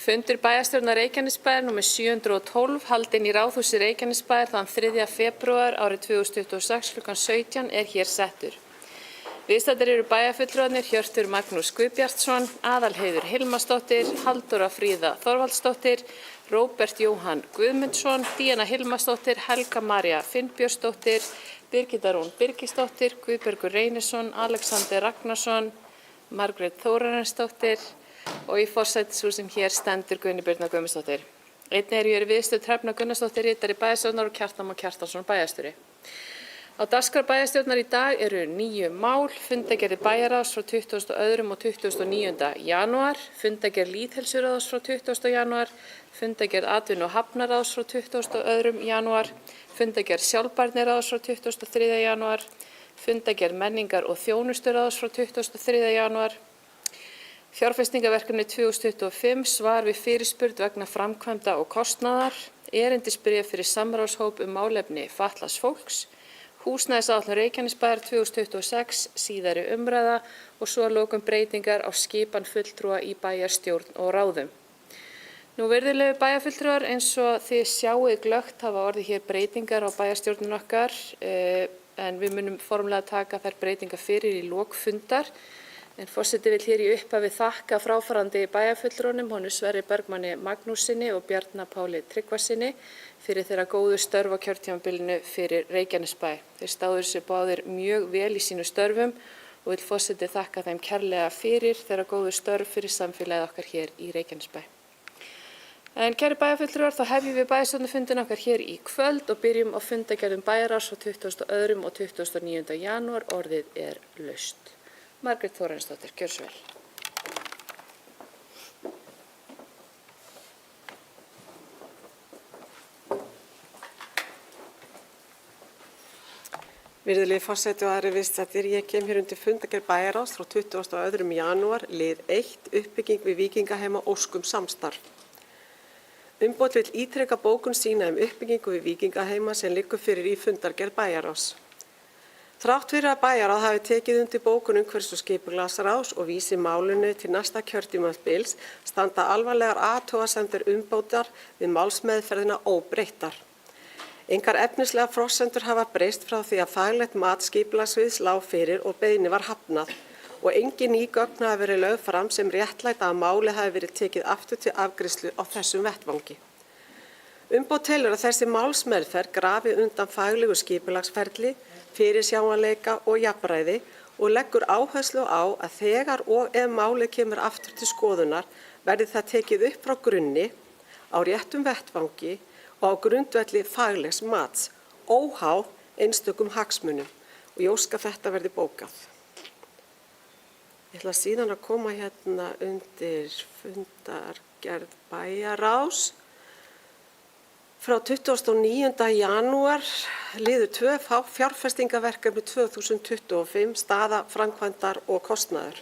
Fundur bæjarstjórnar Reykjanesbæjar nr. 712 haldinn í Ráðhúsi Reykjanesbæjar þann 3. febrúar árið 2026 kl. 17 hér settur. Viðstaddir eru bæjarfulltrúarnir Hjörtur Magnús Guðbjartsson, Aðalheiður Hilmarsdóttir, Halldóra Fríða Þorvaldsdóttir, Róbert Jóhann Guðmundsson, Díana Hilmarsdóttir, Helga María Finnbjörnsdóttir, Birgitta Rún Birgisdóttir, Guðbergur Reynisson, Alexander Ragnarsson, Margrét Þórarinsdóttir og í forsætishúsi sem hér stendur Guðni Birna Guðmundsdóttir. Einnig eru hér viðstödd Hrefna Gunnarsdóttir ritari bæjarstjórnar og Kjartan Már Kjartansson bæjarstjóri. Á dagskrá bæjarstjórnar í dag eru 9 mál, fundargerðir bæjarráðs frá 22. og 29. janúar, fundargerð lýðheilsuráðs frá 20. janúar, fundargerð atvinnu- og hafnaráðs frá 22. janúar, fundargerð sjálfbærniráðs frá 23. janúar, fundargerð menningar- og þjónusturáðs frá 23. janúar, fjárfestingarverkefni 2025, svar við fyrirspurn vegna framkvæmda og kostnaðar, erindisbréf fyrir samráðshóp málefni fatlaðs fólks, húsnæðisáætlun Reykjanesbæjar 2026, síðari umræða og svo að lokum breytingar á skipan fulltrúa í bæjarstjórn og ráðum. Nú virðulegu bæjarfulltrúar, eins og þið sjáið glöggt hafa orðið hér breytingar á bæjarstjórnin okkar, en við munum formlega taka þær breytingar fyrir í lok fundar. En forseti vill hér í upphafi þakka fráfarandi bæjarfulltrúnum, honum Sverri Bergmanni Magnússyni og Bjarna Páli Tryggvasyni fyrir þeirra góðu störf á kjörtímabilinu fyrir Reykjanesbæ. Þeir stáðu sig báðir mjög vel í sínu störfum og vill forseti þakka þeim kærlega fyrir þeirra góðu störf fyrir samfélagið okkar hér í Reykjanesbæ. En kæri bæjarfulltrúar, þá hefjum við bæjarstjórnarfundinn okkar hér í kvöld og byrjum á fundargerðum bæjarráðs frá 22. og 29. janúar. Orðið er laust. Margrét Þórarinsdóttir, gjörðu svo vel. Virðulegi forseti og aðrir viðstaddir, ég kem hér undir fundargerð bæjarráðs frá 22. janúar, lið 1, uppbygging við Víkingaheima óskum samstarf. Umboð vill ítreka bókun sína uppbyggingu við Víkingaheima sem liggur fyrir í fundargerð bæjarráðs. Þrátt fyrir að bæjarráð hafi tekið undir bókun umhverfis- og skipulagsráðs og vísi málinu til næsta kjörtímabils standa alvarlegar athugasemdir umbótar við málsmeðferðina óbreyttar. Engar efnislega forsendur hafa breyst frá því að faglegt mat skipulagssviðs lá fyrir og beiðni var hafnað og engin ný gögn hafa verið lögð fram sem réttlæta að málið hafi verið tekið aftur til afgreiðslu á þessum vettvangi. Umboð telur að þessi málsmeðferð grafi undan faglegu skipulagsferli, fyrirsjáanleika og jafnræði og leggur áherslu á að þegar og ef málið kemur aftur til skoðunar verði það tekið upp frá grunni á réttum vettvangi og á grundvelli faglegs mats, óháð einstökum hagsmunum og ég óska þetta verði bókað. Ég ætla síðan að koma hérna undir fundargerð bæjarráðs. Frá 29. janúar liður 2 fjárfestingarverkefni 2025 staða, framkvæmdar og kostnaður.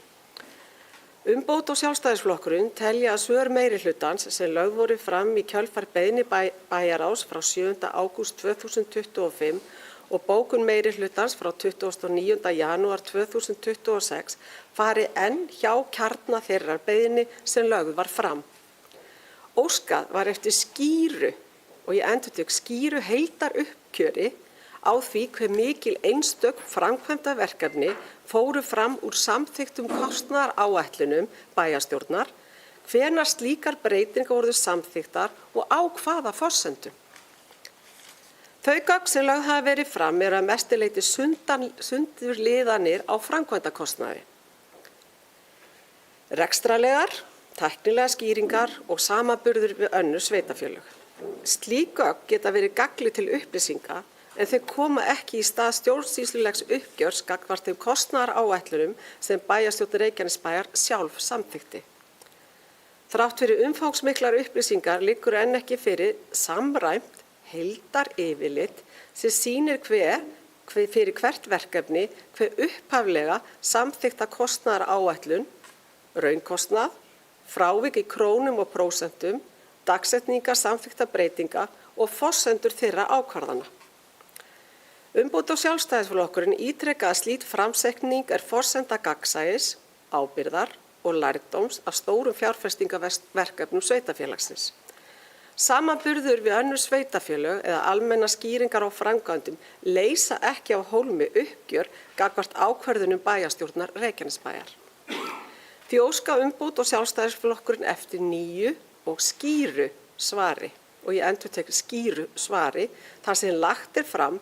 Umbót og sjálfstæðisflokkurinn telja að svör meirihlutans sem lögð voru fram í kjölfar beiðni bæjarráðs frá 7. ágúst 2025 og bókun meirihlutans frá 29. janúar 2026 fari enn hjá kjarna þeirrar beiðni sem lögð var fram. Óskað var eftir skýru og ég endurtek skýru heildaruppgjöri á því hve mikil einstök framkvæmdaverkefni fóru fram úr samþykktum kostnaðaráætlunum bæjarstjórnar, hvenær slíkar breytingar voru samþykktar og á hvaða forsendum. Þau gögn sem lögð hafa verið fram eru að mestu leyti sundurliðanir á framkvæmdakostnaði. Rekstrarlegar, tæknilegar skýringar og samanburður við önnur sveitarfélög. Slík gögn geta verið gagnleg til upplýsinga en þau koma ekki í stað stjórnsýslulegs uppgjörs gagnvart þeim kostnaðaráætlunum sem bæjarstjórn Reykjanesbæjar sjálf samþykkti. Þrátt fyrir umfangsmiklar upplýsingar liggur enn ekki fyrir samræmt heildaryfirlit sem sýnir fyrir hvert verkefni hve upphaflega samþykkta kostnaðaráætlun, raunkostnað, frávik í krónum og prósentum, dagsetningar samþykkta breytinga og forsendur þeirra ákvarðana. Umbót og sjálfstæðisflokkurinn ítrekað að slík framsetning forsenda gagnsæis, ábyrgðar og lærdóms af stórum fjárfestingaverkefnum sveitarfélagsins. Samanburður við önnur sveitarfélög eða almennar skýringar á framkvæmdum leysa ekki á hólmi uppgjör gagnvart ákvörðunum bæjarstjórnar Reykjanesbæjar. Því óska umbót og Sjálfstæðisflokkurinn eftir nýju og skýru svari, og ég endurtek skýru svari, þar sem lagt fram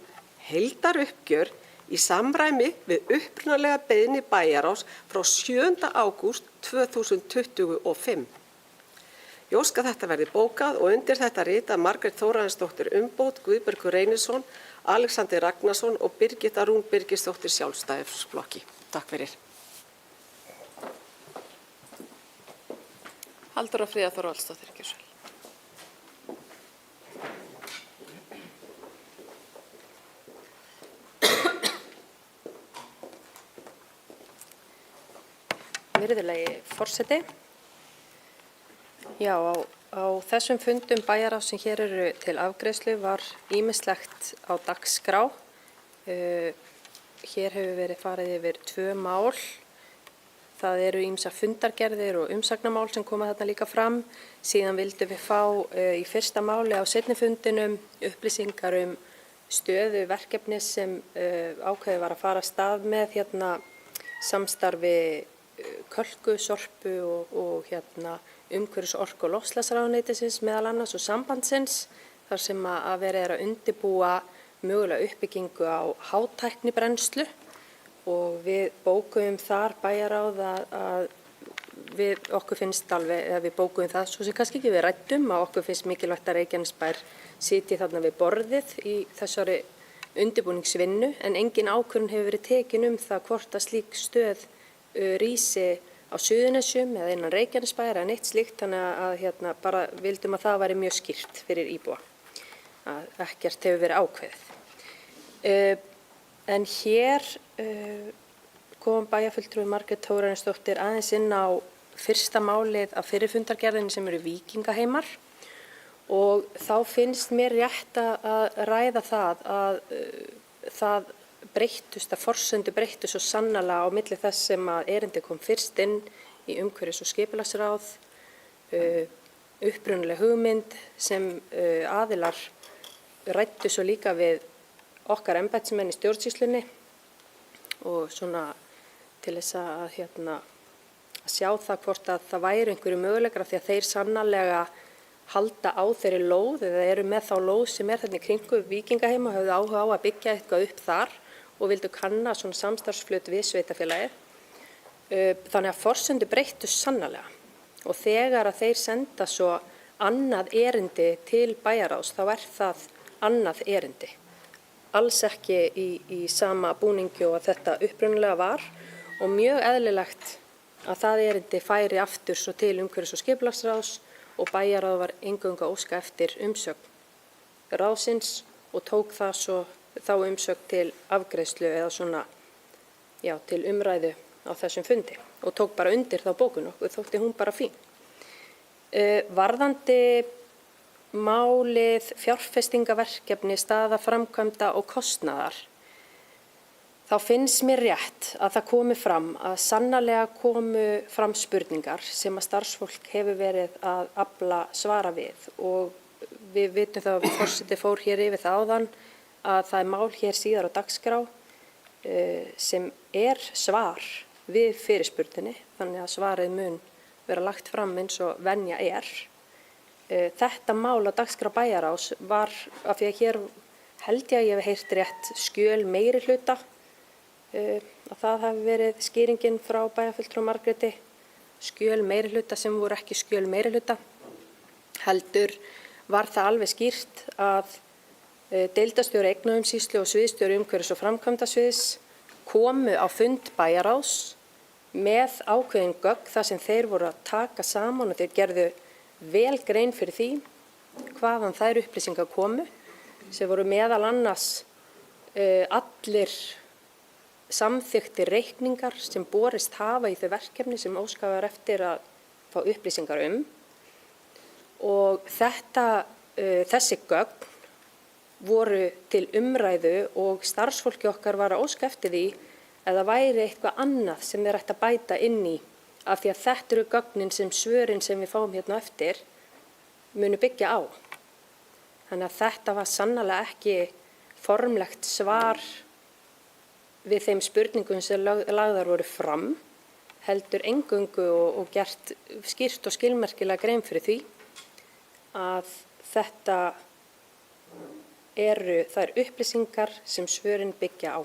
heildaruppgjör í samræmi við upprunalega beiðni bæjarráðs frá 7. ágúst 2025. Ég óska þetta verði bókað og undir þetta rita Margrét Þórarinsdóttir umbót, Guðbergur Reynisson, Alexander Ragnarsson og Birgitta Rún Birgisdóttir Sjálfstæðisflokki. Takk fyrir. Halldóra Fríða Þorvaldsdóttir, gjörðu svo vel. Virðulegi forseti. Já, á þessum fundum bæjarráðs sem hér eru til afgreiðslu var ýmislegt á dagskrá. Hér hefur verið farið yfir 2 mál. Það eru ýmsar fundargerðir og umsagnamál sem koma þarna líka fram. Síðan vildum við fá í fyrsta máli á seinni fundinum upplýsingar stöðu verkefni sem ákveðið var að fara af stað með samstarfi Kölku, Sorpu og umhverfis-, orku- og loftslagsráðuneytisins meðal annars og sambandsins, þar sem að verið að undirbúa mögulega uppbyggingu á hátæknibrennslu, og við bókuðum þar bæjarráð að okkur finnst alveg, eða við bókuðum það svo sem kannski ekki við ræddum, að okkur finnst mikilvægt að Reykjanesbær sitji þarna við borðið í þessari undirbúningsvinnu, en engin ákvörðun hefur verið tekin það hvort að slík stöð rísi á Suðurnesjum eða innan Reykjanesbæjar eða neitt slíkt, þannig að bara vildum að það væri mjög skýrt fyrir íbúa, að ekkert hefur verið ákveðið. En hér kom bæjarfulltrúi Margrét Þórarinsdóttir aðeins inn á fyrsta málið af fyrri fundargerðinni sem eru víkingaheimar, og þá finnst mér rétt að ræða það að það breyttust, að forsendur breyttust svo sannarlega á milli þess sem að erindi kom fyrst inn í umhverfis- og skipulagsráð, upprunaleg hugmynd sem aðilar ræddu svo líka við okkar embættismenn í stjórnsýslunni, og svona til þess að sjá það hvort að það væri einhverju möguleikar, því að þeir sannarlega halda á þeirri lóð eða eru með þá lóð sem er þarna í kringu víkingaheima og höfðu áhuga á að byggja eitthvað upp þar og vildu kanna svona samstarfsflöt við sveitarfélagið. Þannig að forsendur breyttust sannarlega, og þegar að þeir senda svo annað erindi til bæjarráðs þá er það annað erindi. Alls ekki í sama búningi og að þetta upprunalega var, og mjög eðlilegt að það erindi færi aftur svo til umhverfis- og skipulagsráðs, og bæjarráð var eingöngu að óska eftir umsögn ráðsins og tók það svo þá umsögn til afgreiðslu eða svona, já, til umræðu á þessum fundi, og tók bara undir þá bókun, og þótti hún bara fín. Varðandi málið fjárfestingaverkefni, staða framkvæmda og kostnaðar, þá finnst mér rétt að það komi fram að sannarlega komu fram spurningar sem að starfsfólk hefur verið að afla svara við, og við vitum það að forseti fór hér yfir það áðan að það er mál hér síðar á dagskrá sem er svar við fyrirspurninni, þannig að svarið mun vera lagt fram eins og venja er. Þetta mál á dagskrá bæjarráðs var, af því að hér held ég að ég hef heyrt rétt, skjöl meirihluta, að það hafi verið skýringin frá bæjarfulltrúa Margréti, skjöl meirihluta sem voru ekki skjöl meirihluta, heldur var það alveg skýrt að deildarstjóri eignaumsýslu og sviðsstjóri umhverfis- og framkvæmdasviðs komu á fund bæjarráðs með ákveðin gögn þar sem þeir voru að taka saman, og þeir gerðu vel grein fyrir því hvaðan þær upplýsingar komu, sem voru meðal annars allir samþykktir reikningar sem borist hafa í þau verkefni sem óskað var eftir að fá upplýsingar og þessi gögn voru til umræðu, og starfsfólki okkar var að óska eftir því að það væri eitthvað annað sem þeir ætti að bæta inn í af því að þetta eru gögnin sem svörin sem við fáum hérna á eftir munu byggja á. Þannig að þetta var sannarlega ekki formlegt svar við þeim spurningum sem lagðar voru fram, heldur eingöngu og gert skýrt og skilmerkilega grein fyrir því að þetta eru þær upplýsingar sem svörin byggja á.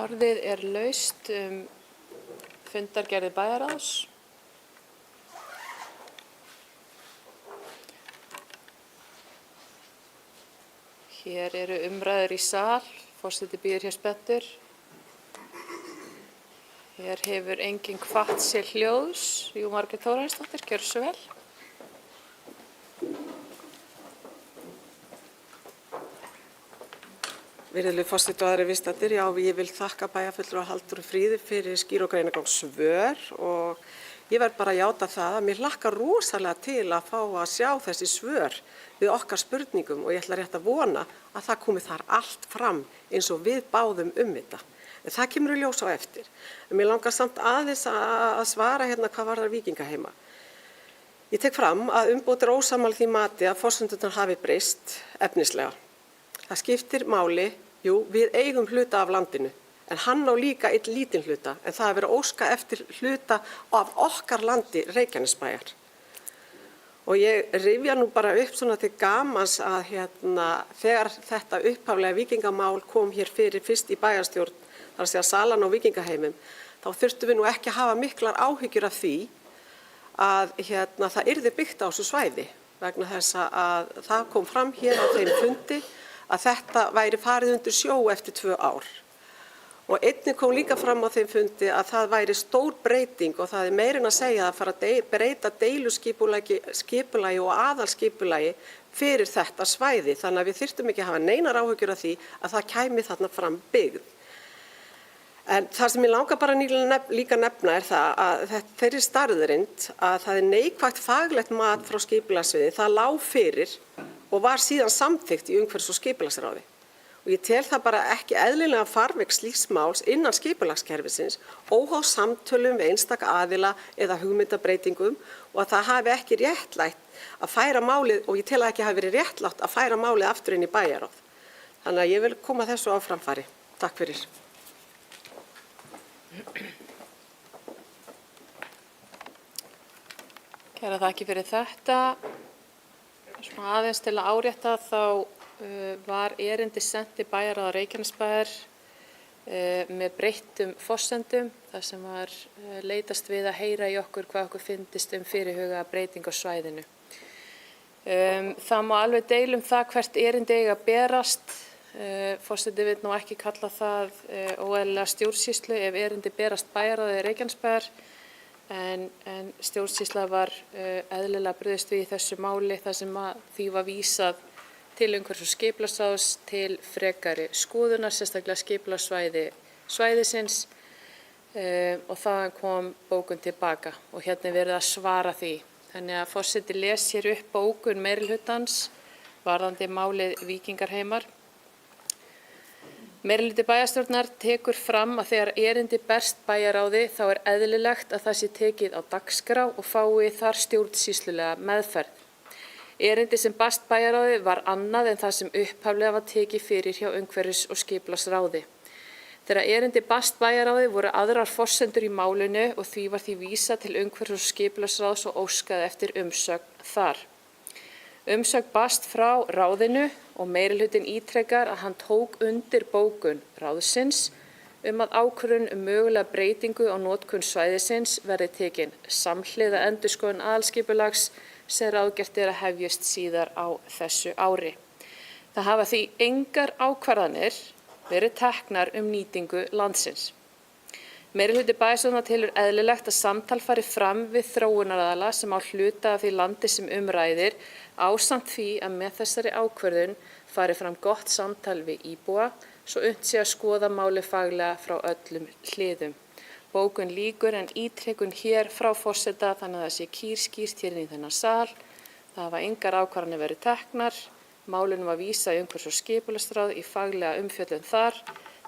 Orðið er laust fundargerði bæjarráðs. Hér eru umræður í sal, forseti býður hér spenntur. Hér hefur enginn hvatt sér hljóðs. Jú, Margrét Þórarinsdóttir, gjörðu svo vel. Virðulegur forseti og aðrir viðstaddir, já, ég vil þakka bæjarfulltrúa Halldóru Fríðu fyrir skýr og greinagang svör og ég verð bara að játa það að mér hlakkar rosalega til að fá að sjá þessi svör við okkar spurningum og ég ætla rétt að vona að það komi þar allt fram eins og við báðum þetta. En það kemur í ljós á eftir. En mér langar samt aðeins að svara hérna hvað varðar Víkingaheima. Ég tek fram að umboð er ósammála því mati að forsendurnar hafi breyst efnislega. Það skiptir máli, jú, við eigum hluta af landinu, en hann á líka einn lítinn hluta, en það er verið að óska eftir hluta af okkar landi Reykjanesbæjar. Og ég rifja nú bara upp svona til gamans að þegar þetta upphaflega víkingamál kom hér fyrir fyrst í bæjarstjórn, þar að segja salan á Víkingaheimum, þá þurftum við nú ekki að hafa miklar áhyggjur af því að það yrði byggt á þessu svæði, vegna þess að það kom fram hér á þeim fundi að þetta væri farið undir sjó eftir 2 ár. Og einnig kom líka fram á þeim fundi að það væri stór breyting og það er meira en að segja að fara að breyta deiluskipulagi og aðalskipulagi fyrir þetta svæði. Þannig að við þyrftum ekki að hafa neinar áhyggjur af því að það kæmi þarna fram byggð. En það sem ég langar bara líka nefna er það að þeirri staðreynd að það er neikvægt faglegt mat frá skipulagssviði, það lá fyrir og var síðan samþykkt í umhverfis- og skipulagsráði. Og ég tel það bara ekki eðlilega farveg slíks máls innan skipulagskerfisins, óháð samtölum við einstaka aðila eða hugmyndabreitingum og að það hafi ekki réttlætt að færa málið, og ég tel að ekki hafi verið réttlátt að færa málið aftur inn í bæjarráð. Þannig að ég vil koma þessu á framfæri. Takk fyrir. Kæra þakki fyrir þetta. Svona aðeins til að árétta þá var erindi sent til bæjarráðs Reykjanesbæjar með breyttum forsendum þar sem var leitast við að heyra í okkur hvað okkur fyndist fyrirhugaða breyting á svæðinu. Það má alveg deilum það hvert erindi eiga að berast. Forseti vill nú ekki kalla það óeðlilega stjórnsýslu ef erindi berast bæjarráði Reykjanesbæjar en stjórnsýsla var eðlilega brugðist við í þessu máli þar sem því var vísað til umhverfis- og skipulagsráðs til frekari skoðunar, sérstaklega skipulagssvæði svæðisins og þaðan kom bókun tilbaka og hérna er verið að svara því. Þannig að forseti les hér upp bókun meirihlutans varðandi málið Víkingaheimar. Meirihluti bæjarstjórnar tekur fram að þegar erindi berst bæjarráði þá er eðlilegt að það sé tekið á dagskrá og fái þar stjórnsýslulega meðferð. Erindi sem barst bæjarráði var annað en það sem upphaflega var tekið fyrir hjá umhverfis- og skipulagsráði. Þegar erindi barst bæjarráði voru aðrar forsendur í málinu og því var því vísað til umhverfis- og skipulagsráðs og óskað eftir umsögn þar. Umsögn barst frá ráðinu og meirihlutinn ítrekar að hann tók undir bókun ráðsins að ákvörðun mögulega breytingu á notkun svæðisins verði tekin samhliða endurskoðun aðalskipulags sem ráðgert er að hefjast síðar á þessu ári. Það hafa því engar ákvarðanir verið teknar nýtingu landsins. Meirihluti bæjarstjórnar telur eðlilegt að samtal fari fram við þróunaraðila sem á hluta af því landi sem ræðir ásamt því að með þessari ákvörðun fari fram gott samtal við íbúa svo unnt sé að skoða máli faglega frá öllum hliðum. Bókun lýkur en ítrekun hér frá forseta þannig að það sé kýrskýrt hér inn í þennan sal. Það hafa engar ákvarðanir verið teknar. Málunum var vísað í umhverfis- og skipulagsráð í faglega umfjöllun þar.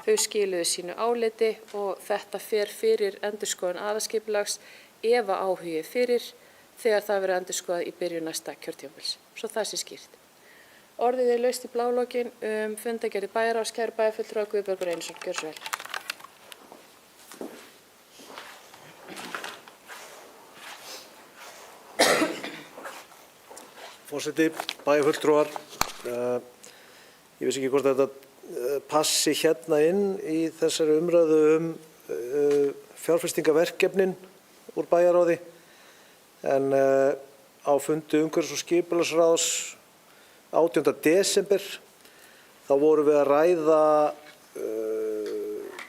Þau skiluðu sínu áliti og þetta fer fyrir endurskoðun aðalskipulags ef að áhugi er fyrir þegar það verður endurskoðað í byrjun næsta kjörtímabils. Svo það sé skýrt. Orðið er laust í blálokin fundargerð bæjarráðs, kæru bæjarfulltrúar Guðbergur Einarsson, gjörðu svo vel. Forseti, bæjarfulltrúar, ég vissi ekki hvort þetta passi hérna inn í þessari umræðu fjárfestingaverkefnin úr bæjarráði, en á fundi umhverfis- og skipulagsráðs 18. desember þá vorum við að ræða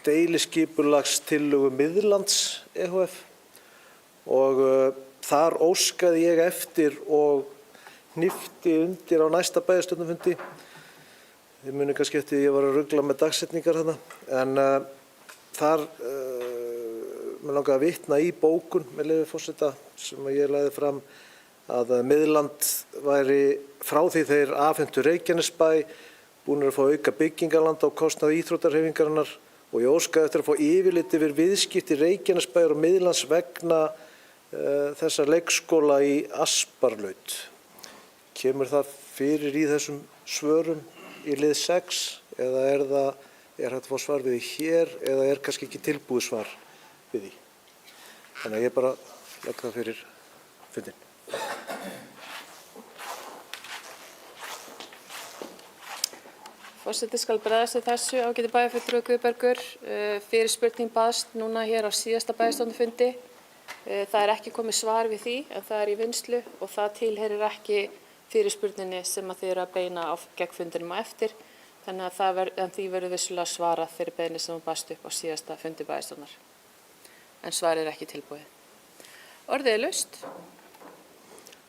deiliskipulagstillögu Miðlands EHF og þar óskaði ég eftir og hnífti undir á næsta bæjarstjórnarfundi. Þið muni kannski eftir ég var að rugla með dagsetningar þarna, en þar mér langaði að vitna í bókun með leyfi forseta sem ég lagði fram að Miðland væri frá því þeir afhentu Reykjanesbæ búnir að fá auka byggingarland á kostnað íþróttahreyfingarinnar og ég óskaði eftir að fá yfirlit yfir viðskipti Reykjanesbæjar og Miðlands vegna þessa leikskóla í Asparlaut. Kemur það fyrir í þessum svörum í lið 6 eða er hægt að fá svar við því hér eða er kannski ekki tilbúið svar við því? Þannig að ég bara legg það fyrir fundinn. Forseti skal bregðast við þessu ágæti bæjarfulltrúi Guðbergur. Fyrirspurning baðst núna hér á síðasta bæjarstjórnarfundi. Það er ekki komið svar við því en það er í vinnslu og það tilheyrir ekki fyrirspurninni sem að þið eru að beina á gegn fundinum á eftir. Þannig að því verður vissulega svarað fyrir beiðni sem baðst upp á síðasta fundi bæjarstjórnar. En svarið er ekki tilbúið. Orðið er laust.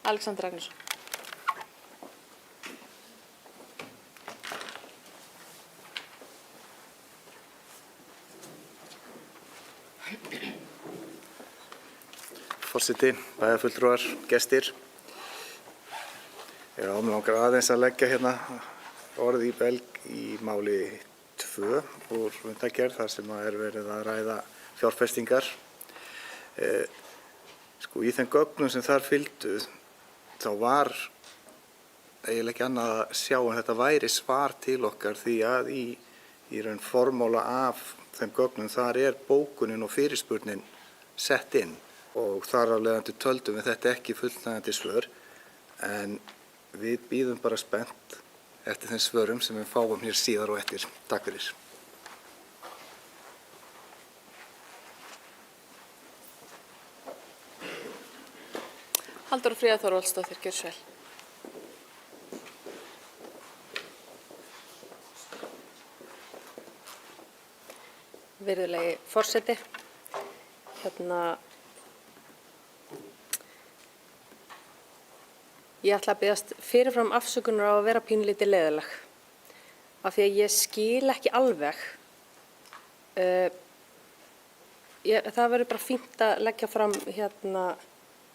Alexander Ragnarsson. Forseti, bæjarfulltrúar, gestir. Ég mig langar aðeins að leggja hérna orð í belg í máli 2 úr fundargerð þar sem er verið að ræða fjárfestingar. Í þeim gögnum sem þar fylgdu þá var eiginlega ekki annað að sjá en þetta væri svar til okkar því að í raun formála af þeim gögnum þar er bókunin og fyrirspurnin sett inn. Og þar af leiðandi töldum við þetta ekki fullnægjandi svör en við bíðum bara spennt eftir þeim svörum sem við fáum hér síðar og eftir. Takk fyrir. Halldóra Fríða Þorvaldsdóttir, gjörðu svo vel. Virðulegi forseti, ég ætla að biðjast fyrirfram afsökunar á að vera pínlítið leiðileg af því að ég skil ekki alveg. Það verður bara fínt að leggja fram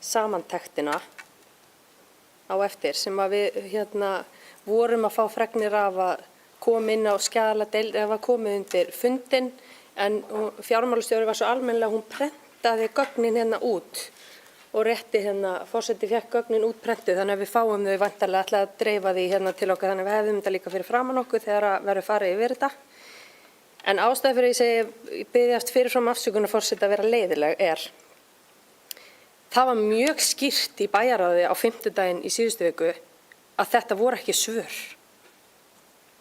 samantektina á eftir sem að við vorum að fá fregnir af að koma inn á skjaladeild eða komið undir fundinn en fjármálastjóri var svo almennilega hún prentaði gögnin út og rétti forseti fékk gögnin út prentuð þannig að við fáum þau væntanlega ætla að dreifa því til okkar þannig að við hefðum þetta líka fyrir framan okkur þegar að verður farið yfir þetta. En ástæða fyrir ég biðjast fyrirfram afsökunar forseta að vera leiðileg er það var mjög skýrt í bæjarráði á fimmtudaginn í síðustu viku að þetta voru ekki svör.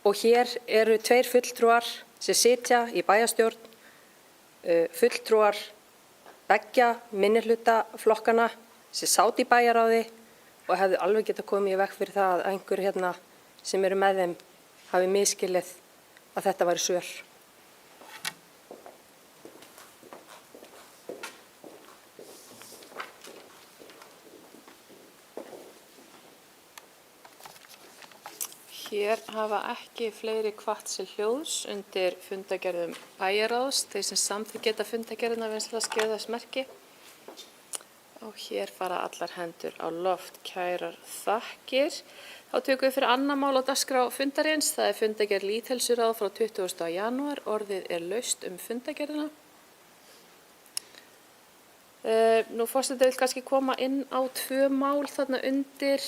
Og hér eru 2 fulltrúar sem sitja í bæjarstjórn, fulltrúar beggja minnihlutaflokkana sem sátu í bæjarráði og hefðu alveg getað komið í veg fyrir það að einhver sem eru með þeim hafi misskilið að þetta væri svör. Hér hafa ekki fleiri hvatt sér hljóðs undir fundargerðum bæjarráðs. Þeir sem samþykkt geta fundargerðina vinsamlegast gera þess merki. Og hér fara allar hendur á loft. Kærar þakkir. Þá tökum við fyrir annað mál á dagskrá fundarins. Það er fundargerð lýðheilsuráð frá 20. janúar. Orðið er laust fundargerðina. Nú forseti vil kannski koma inn á 2 mál þarna undir,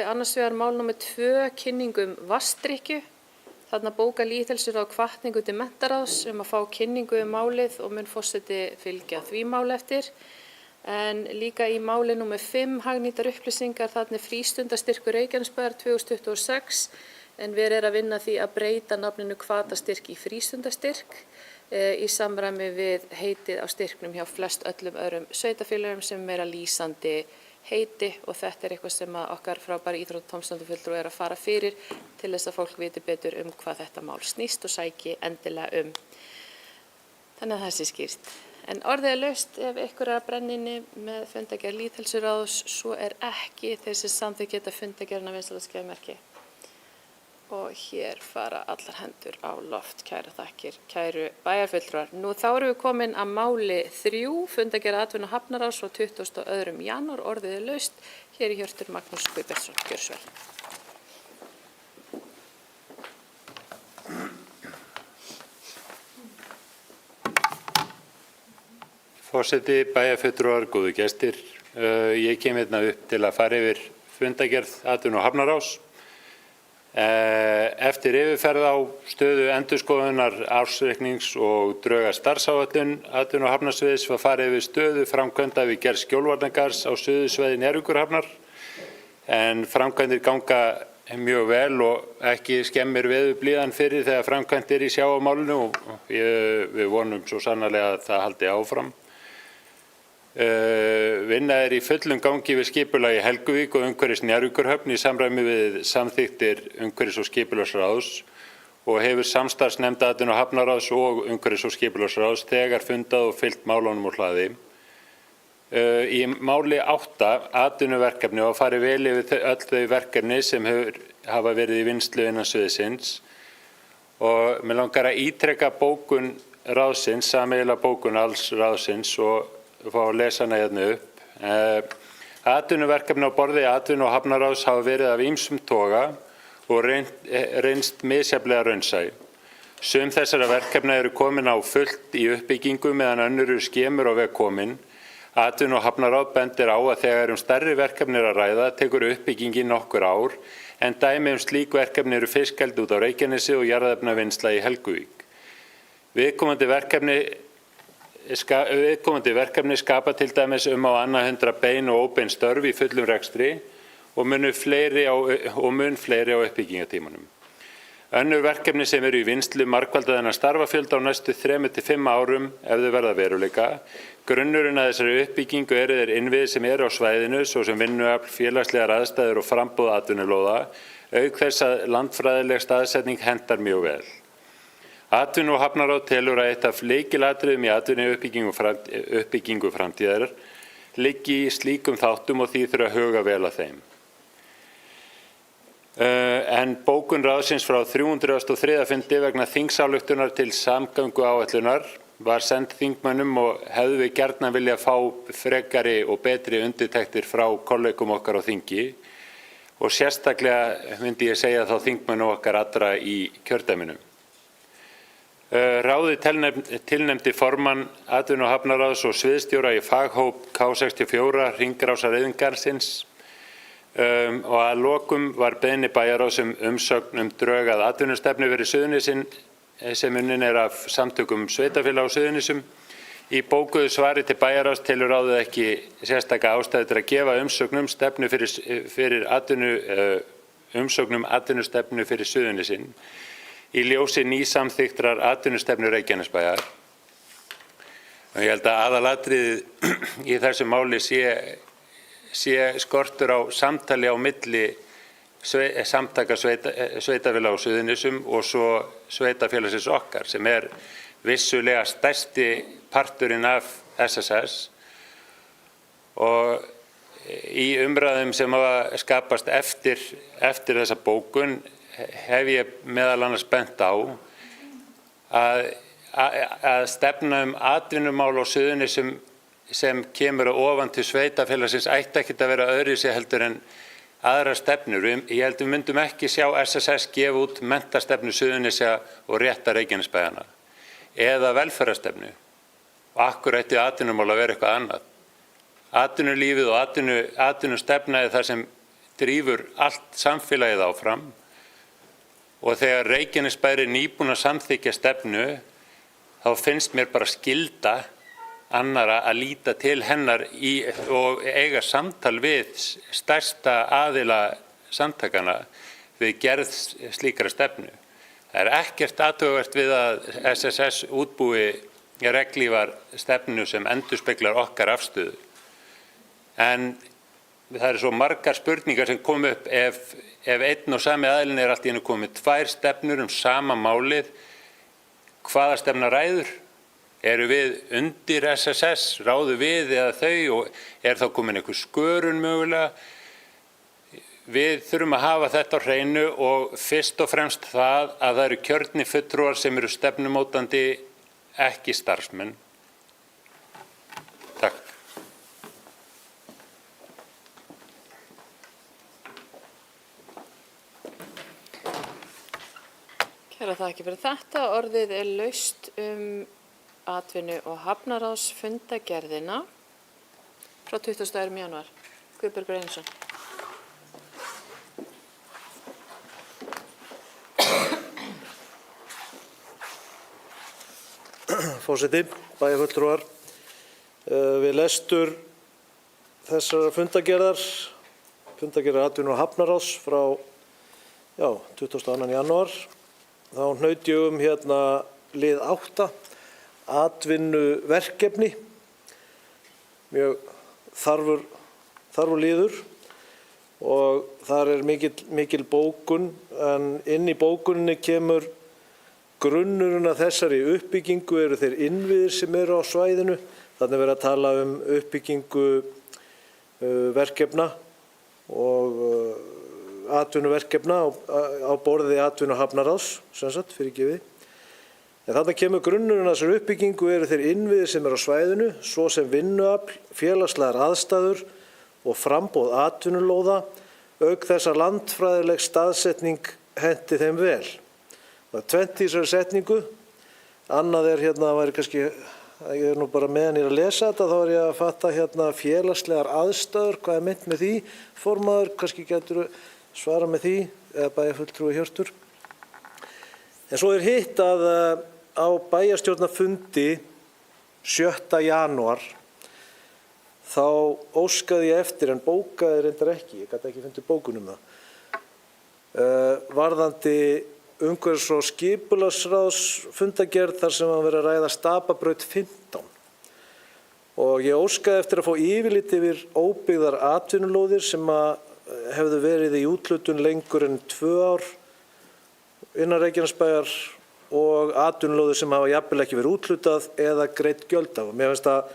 annars vegar mál nr. 2, kynningum vatnsdrykkju. Þarna bóka lýðheilsuráð hvatningu til menntaráðs að fá kynningu málið og mun forseti fylgja því mál eftir. En líka í máli nr. 5, hagnýtar upplýsingar, þarna frístundastyrkur Reykjanesbæjar 2026, en verið að vinna því að breyta nafninu hvatastyrk í frístundastyrk. Í samræmi við heitið á styrknum hjá flest öllum öðrum sveitarfélögum sem meira lýsandi heiti og þetta er eitthvað sem okkar frábæri íþróttatómstundafulltrúi er að fara fyrir til þess að fólk viti betur hvað þetta mál snýst og sæki endilega Þannig að það sé skýrt. En orðið er laust ef ykkur er að brenna inni með fundargerð lýðheilsuráðs, svo er ekki þeir sem samþykkt geta fundargerðina vinsamlegast gefa merki. Og hér fara allar hendur á loft, kæra þakkir, kæru bæjarfulltrúar. Nú þá erum við komin að máli 3, fundargerð atvinnu- og hafnaráðs frá 22. janúar, orðið er laust. Hér er Hjörtur Magnús Guðbjartsson, gjörðu svo vel. Forseti, bæjarfulltrúar, góðu gestir. Ég kem hérna upp til að fara yfir fundargerð atvinnu- og hafnaráðs. Eftir yfirferð á stöðu endurskoðunar ársreiknings og dröga starfsáætlun atvinnu- og hafnarsviðs var farið yfir stöðu framkvæmda við gerð skjólvarnargarðs á suðursvæði Njarðvíkurhafnar, en framkvæmdir ganga mjög vel og ekki skemmir veðurblíðan fyrir þegar framkvæmt er í sjávarmálinu og við vonum svo sannarlega að það haldi áfram. Vinna er í fullum gangi við skipulagi Helguvík og umhverfis Njarðvíkurhöfn í samræmi við samþykktir umhverfis- og skipulagsráðs og hefur samstarfsnefnd atvinnu- og hafnaráðs og umhverfis- og skipulagsráðs þegar fundað og fylgt málunum úr hlaði. Í máli 8 atvinnuverkefni var farið vel yfir öll þau verkefni sem hafa verið í vinnslu innan sviðsins og mig langar að ítreka bókun ráðsins, sameiginlega bókun alls ráðsins og fá að lesa hana hérna upp. Atvinnuverkefni á borði atvinnu- og hafnaráðs hafa verið af ýmsum toga og reynst misjafnlega raunsæ. Sum þessara verkefna eru komin á fullt í uppbyggingu meðan önnur eru skemur á veg komin. Atvinnu- og hafnaráð bendir á að þegar stærri verkefni er að ræða tekur uppbyggingin nokkur ár, en dæmi slík verkefni eru fiskeldi út á Reykjanesi og jarðefnavinnsla í Helguvík. Viðkomandi verkefni skapa til dæmis á annað 100 bein og óbein störf í fullum rekstri og mun fleiri á uppbyggingatímanum. Önnur verkefni sem eru í vinnslu margfalda þennan starfafjölda á næstu 3 til 5 árum ef þau verða veruleika. Grunnurinn að þessari uppbyggingu eru þeir innviðir sem eru á svæðinu, svo sem vinnuafl, félagslegar aðstæður og framboð atvinnulóða, auk þess að landfræðileg staðsetning hentar mjög vel. Atvinnu- og hafnaráð telur að eitt af lykilatriðum í atvinnuuppbyggingu framtíðar liggi í slíkum þáttum og því þurfa að huga vel að þeim. En bókun ráðsins frá 303. fundi vegna þingsályktunar til samgönguáætlunar var send þingmönnum og hefðu við gjarnan vilja fá frekari og betri undirtektir frá kollegum okkar á þingi og sérstaklega myndi ég segja þá þingmönnum okkar allra í kjördæminu. Ráðið tilnefndi formann atvinnu- og hafnaráðs og sviðsstjóra í faghóp K64 hringrásareyðingarsins og að lokum var beiðni bæjarráðs umsögn drög að atvinnustefnu fyrir Suðurnesin sem unnin er af samtökum sveitarfélaga á Suðurnesjum. Í bókuðu svari til bæjarráðs telur ráðið ekki sérstaka ástæðu til að gefa umsögnum atvinnustefnu fyrir Suðurnesin í ljósi nýsamþykktar atvinnustefnu Reykjanesbæjar. Ég held að aðalatriðið í þessu máli sé skortur á samtali á milli samtaka sveitarfélaga á Suðurnesjum og svo sveitarfélagsins okkar sem vissulega stærsti parturinn af SSS og í umræðum sem hafa skapast eftir þessa bókun hef ég meðal annars bent á að stefna atvinnumál á Suðurnesjum sem kemur ofan til sveitarfélagsins ætti ekkert að vera öðruvísi heldur en aðrar stefnur. Ég held við myndum ekki sjá SSS gefa út menntastefnu Suðurnesja og rétta Reykjanesbæjanna eða velferðarstefnu. Og akkur ætti atvinnumál að vera eitthvað annað. Atvinnulífið og atvinnustefna er það sem drífur allt samfélagið áfram og þegar Reykjanesbær er nýbúin að samþykkja stefnu þá finnst mér bara skylda annara að líta til hennar og eiga samtal við stærsta aðila samtakana við gerð slíkra stefnu. Það er ekkert athugavert við að SSS útbúi reglífar stefnu sem endurspeglar okkar afstöðu. En það eru svo margar spurningar sem kom upp ef einn og sami aðilinn er allt í einu komið 2 stefnur sama málið, hvaða stefna ræður? Eru við undir SSS, ráðu við eða þau og er þá komin einhver skörun mögulega? Við þurfum að hafa þetta á hreinu og fyrst og fremst það að það eru kjörnir fulltrúar sem eru stefnumótandi, ekki starfsmenn. Takk. Kæra þakki fyrir þetta. Orðið er laust atvinnu- og hafnaráðsfundagerðina frá 22. janúar. Guðbergur Einarsson. Forseti, bæjarfulltrúar, við lestur þessara fundagerðar atvinnu- og hafnaráðs frá 22. janúar, þá hnaut ég hérna lið 8, atvinnuverkefni, mjög þarfur liður og þar er mikil bókun, en inn í bókuninni kemur grunnurinn að þessari uppbyggingu eru þeir innviðir sem eru á svæðinu. Þannig verið að tala uppbyggingu verkefna og atvinnuverkefna á borði atvinnu- og hafnaráðs, sem sagt, fyrirgefið. En þarna kemur grunnurinn að þessari uppbyggingu eru þeir innviðir sem eru á svæðinu, svo sem vinnuafl, félagslegar aðstæður og framboð atvinnulóða, auk þess að landfræðileg staðsetning henti þeim vel. Það er 20 í þessari setningu. Annað er hérna, væri kannski, ég er nú bara meðan ég er að lesa þetta, þá er ég að fatta hérna félagslegar aðstæður, hvað er meint með því? Formaður, kannski getur svara með því, eða bæjarfulltrúi Hjörtur. En svo er hitt að á bæjarstjórnarfundi 7. janúar, þá óskaði ég eftir, en bókaði reyndar ekki, ég gat ekki fundið bókun það, varðandi umhverfis- og skipulagsráðs fundagerð þar sem var verið að ræða Stapabraut 15. Og ég óskaði eftir að fá yfirlit yfir óbyggðar atvinnulóðir sem hefðu verið í úthlutun lengur en 2 ár innan Reykjanesbæjar og atvinnulóðir sem hafa jafnvel ekki verið úthlutað eða greitt gjöld af. Mér finnst að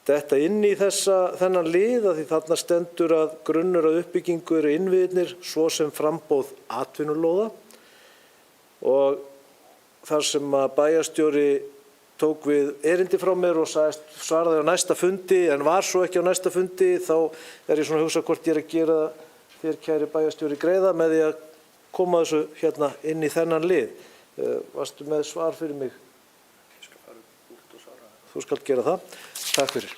þetta inn í þennan lið að því þarna stendur að grunnur að uppbyggingu eru innviðirnir svo sem framboð atvinnulóða. Og þar sem að bæjarstjóri tók við erindi frá mér og svaraði á næsta fundi, en var svo ekki á næsta fundi, þá er ég svona að hugsa hvort ég er að gera þér, kæri bæjarstjóri, greiða með því að koma þessu hérna inn í þennan lið. Varstu með svar fyrir mig? Ég skal fara út og svara. Þú skalt gera það. Takk fyrir.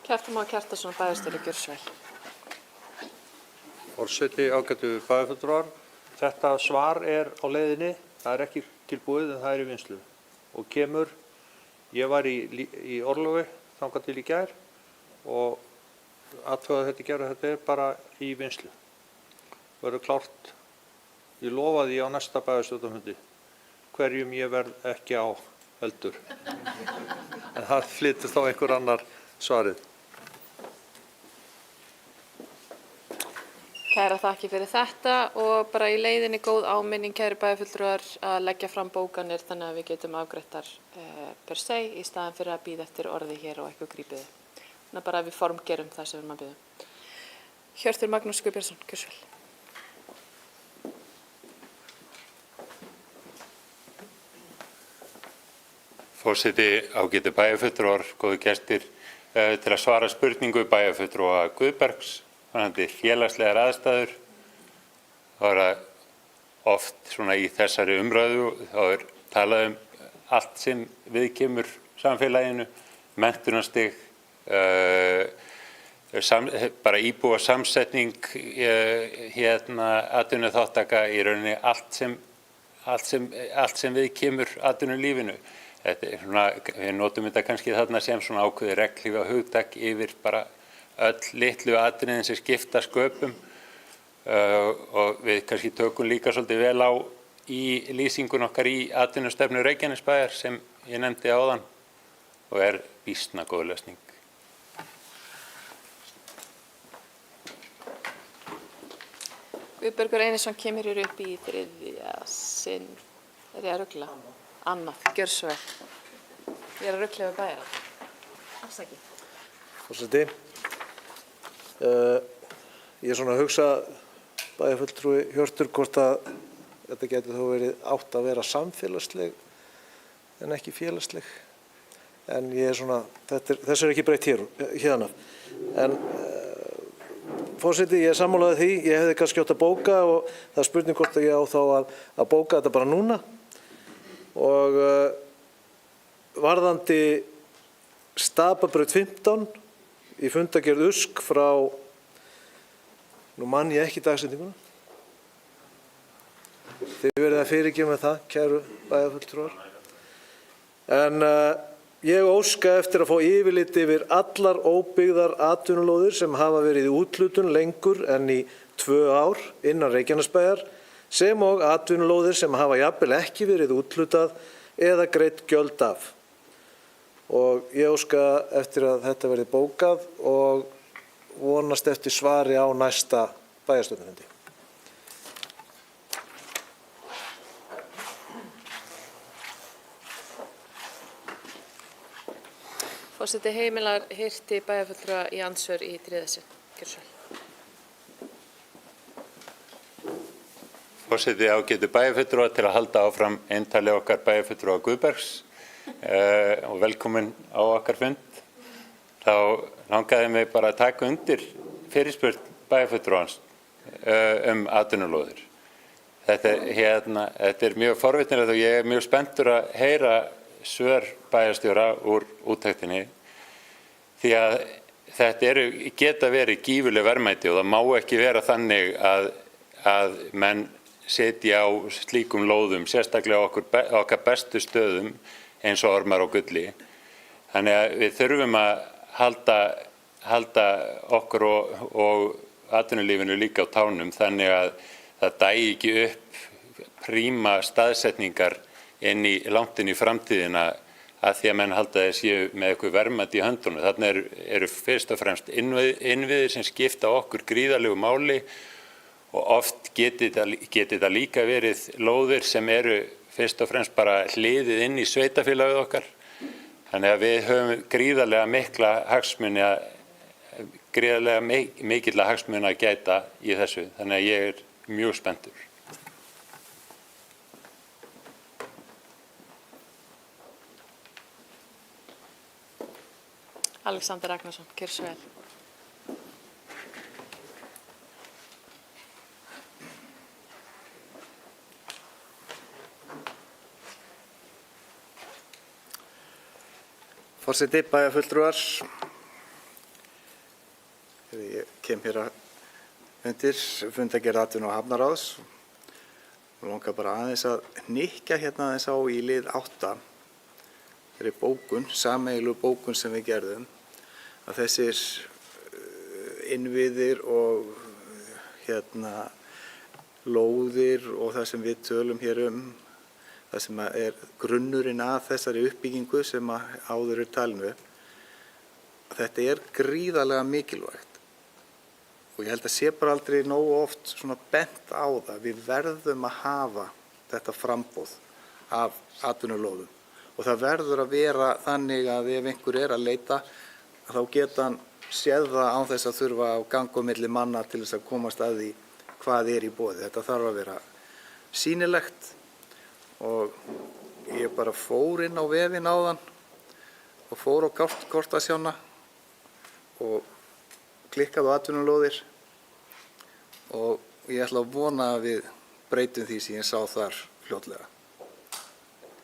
Kjartan Már Kjartansson, bæjarstjóri, gjörðu svo vel. Forseti, ágætu bæjarfulltrúar, þetta svar er á leiðinni, það er ekki tilbúið en það er í vinnslu og kemur, ég var í orlofi þangað til í gær og athugaði þetta í gær og þetta er bara í vinnslu. Verður klárt, ég lofa því á næsta bæjarstjórnarfundi hverjum ég verð ekki á heldur, en það flytist á einhver annar svarið. Kæra þakki fyrir þetta og bara í leiðinni góð áminning, kæri bæjarfulltrúar, að leggja fram bókanir þannig að við getum afgreiddar per se í staðan fyrir að bíða eftir orði hér og eitthvað grípiði. Þannig bara að við formgerum það sem við erum að bíða. Hjörtur Magnús Guðbjartsson, gjörðu svo vel. Forseti, ágætu bæjarfulltrúar, góðu gestir, til að svara spurningu bæjarfulltrúa Guðbergs, varðandi félagslegar aðstæður, þá er það oft svona í þessari umræðu, þá er talað allt sem viðkemur samfélaginu, menntunarstig, bara íbúa samsetning, atvinnuþátttaka, í rauninni allt sem viðkemur atvinnulífinu. Svona, við notum þetta kannski þarna sem svona ákveðið regnhlífa hugtak yfir bara öll litlu atriðin sem skipta sköpum og við kannski tökum líka svolítið vel á í lýsingun okkar í atvinnustefnu Reykjanesbæjar sem ég nefndi áðan og er býsna góð lausning. Guðbergur Einarsson kemur hér upp í þriðja sinn. Er ég að rugla? Annað, gjörðu svo vel. Ég er að rugla við bæjara. Afsakið. Forseti, ég er svona að hugsa, bæjarfulltrúi Hjörtur, hvort að þetta geti þó verið átt að vera samfélagsleg en ekki félagsleg. En ég er svona, þessu er ekki breytt hérna. En forseti, ég er sammálaðið því, ég hefði kannski átt að bóka og það er spurning hvort að ég á þá að bóka þetta bara núna. Og varðandi Stapabraut 15 í fundargerð USK frá, nú man ég ekki dagsetninguna, þið verið að fyrirgefa með það, kæru bæjarfulltrúar, en ég óska eftir að fá yfirlit yfir allar óbyggðar atvinnulóðir sem hafa verið í úthlutun lengur en í 2 ár innan Reykjanesbæjar, sem og atvinnulóðir sem hafa jafnvel ekki verið úthlutað eða greitt gjöld af. Og ég óska eftir að þetta verði bókað og vonast eftir svari á næsta bæjarstjórnarfundi. Forseti heimilar hirti bæjarfulltrúa í andsvör í þriðja sinn. Gjörðu svo vel. Forseti, ágætu bæjarfulltrúa, til að halda áfram eintali okkar bæjarfulltrúa Guðbergs og velkomin á okkar fund. Þá langaði mig bara að taka undir fyrirspurn bæjarfulltrúans atvinnulóðir. Þetta er mjög forvitnilegt og ég er mjög spenntur að heyra svör bæjarstjóra úr úttektinni, því að þetta geta verið gífurleg verðmæti og það má ekki vera þannig að menn setja á slíkum lóðum, sérstaklega okkar bestu stöðum eins og Ormar og Gulli. Þannig að við þurfum að halda okkur og atvinnulífinu líka á tánum, þannig að það dægi ekki upp príma staðsetningar langt inn í framtíðina að því að menn halda þeir séu með eitthvað verðmæti í höndunum. Þarna eru fyrst og fremst innviðir sem skipta okkur gríðarlegu máli og oft geti þetta líka verið lóðir sem eru fyrst og fremst bara hliðið inn í sveitafélagið okkar. Þannig að við höfum gríðarlega mikilla hagsmuna að gæta í þessu. Þannig að ég er mjög spenntur. Alexander Ragnarsson, gjörðu svo vel. Forseti, bæjarfulltrúar, ég kem hér undir fundargerð atvinnu- og hafnaráðs og langar bara aðeins að hnykkja hérna aðeins á í lið 8, þeirri bókun, sameiginlegu bókun sem við gerðum, að þessir innviðir og lóðir og það sem við tölum hér það sem er grunnurinn að þessari uppbyggingu sem áður talinu upp, þetta er gríðarlega mikilvægt og ég held að sé bara aldrei nógu oft svona bent á það. Við verðum að hafa þetta framboð af atvinnulóðum og það verður að vera þannig að ef einhver er að leita þá geta hann séð það án þess að þurfa á gang og milli manna til þess að komast að því hvað í boði. Þetta þarf að vera sýnilegt og ég bara fór inn á vefinn áðan og fór á kortasjána og klikkaði á atvinnulóðir og ég ætla að vona að við breytum því sem ég sá þar fljótlega.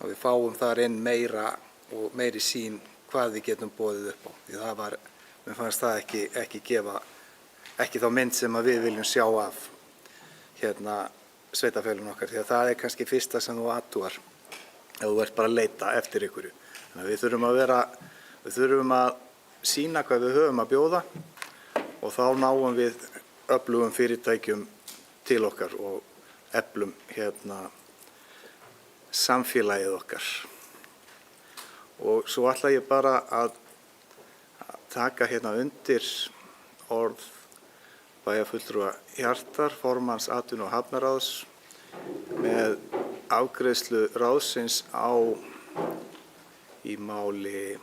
Og við fáum þar inn meira og meiri sýn hvað við getum boðið upp á. Því það var, mér fannst það ekki þá mynd sem að við viljum sjá af sveitarfélaginu okkar. Því að það kannski fyrsta sem þú athugar ef þú ert bara að leita eftir einhverju. Þannig að við þurfum að sýna hvað við höfum að bjóða og þá náum við öflugum fyrirtækjum til okkar og eflum samfélagið okkar. Og svo ætla ég bara að taka undir orð bæjarfulltrúa Hjartar, formanns atvinnu- og hafnaráðs með afgreiðslu ráðsins í máli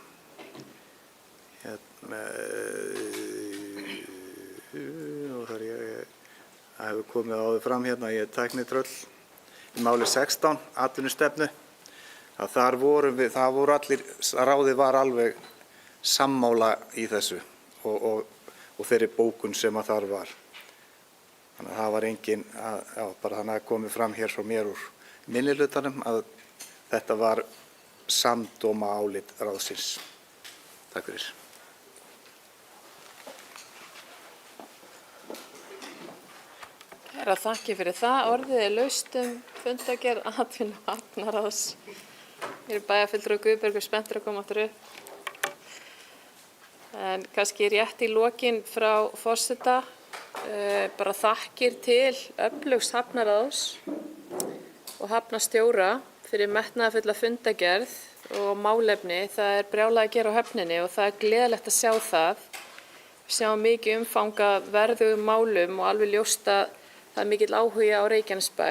og þar ég hefur komið áður fram ég er tæknitröll í máli 16 atvinnustefnu að það voru allir, ráðið var alveg sammála í þessu og þeirri bókun sem að þar var. Þannig að það var engin, bara þannig að komið fram hér frá mér úr minnihlutanum að þetta var samdóma álit ráðsins. Takk fyrir. Kæra þakkir fyrir það. Orðið er laust fundargerð atvinnu- og hafnaráðs. Ég er bæjarfulltrúi Guðbergur spenntur að koma aftur upp. En kannski rétt í lokin frá forseta, bara þakkir til öflugs hafnaráðs og hafnarstjóra fyrir metnaðarfulla fundargerð og málefni. Það er brjálað að gera á höfninni og það er gleðilegt að sjá það. Við sjáum mikið umfanga verðugum málum og alveg ljóst að það er mikill áhugi á Reykjanesbæ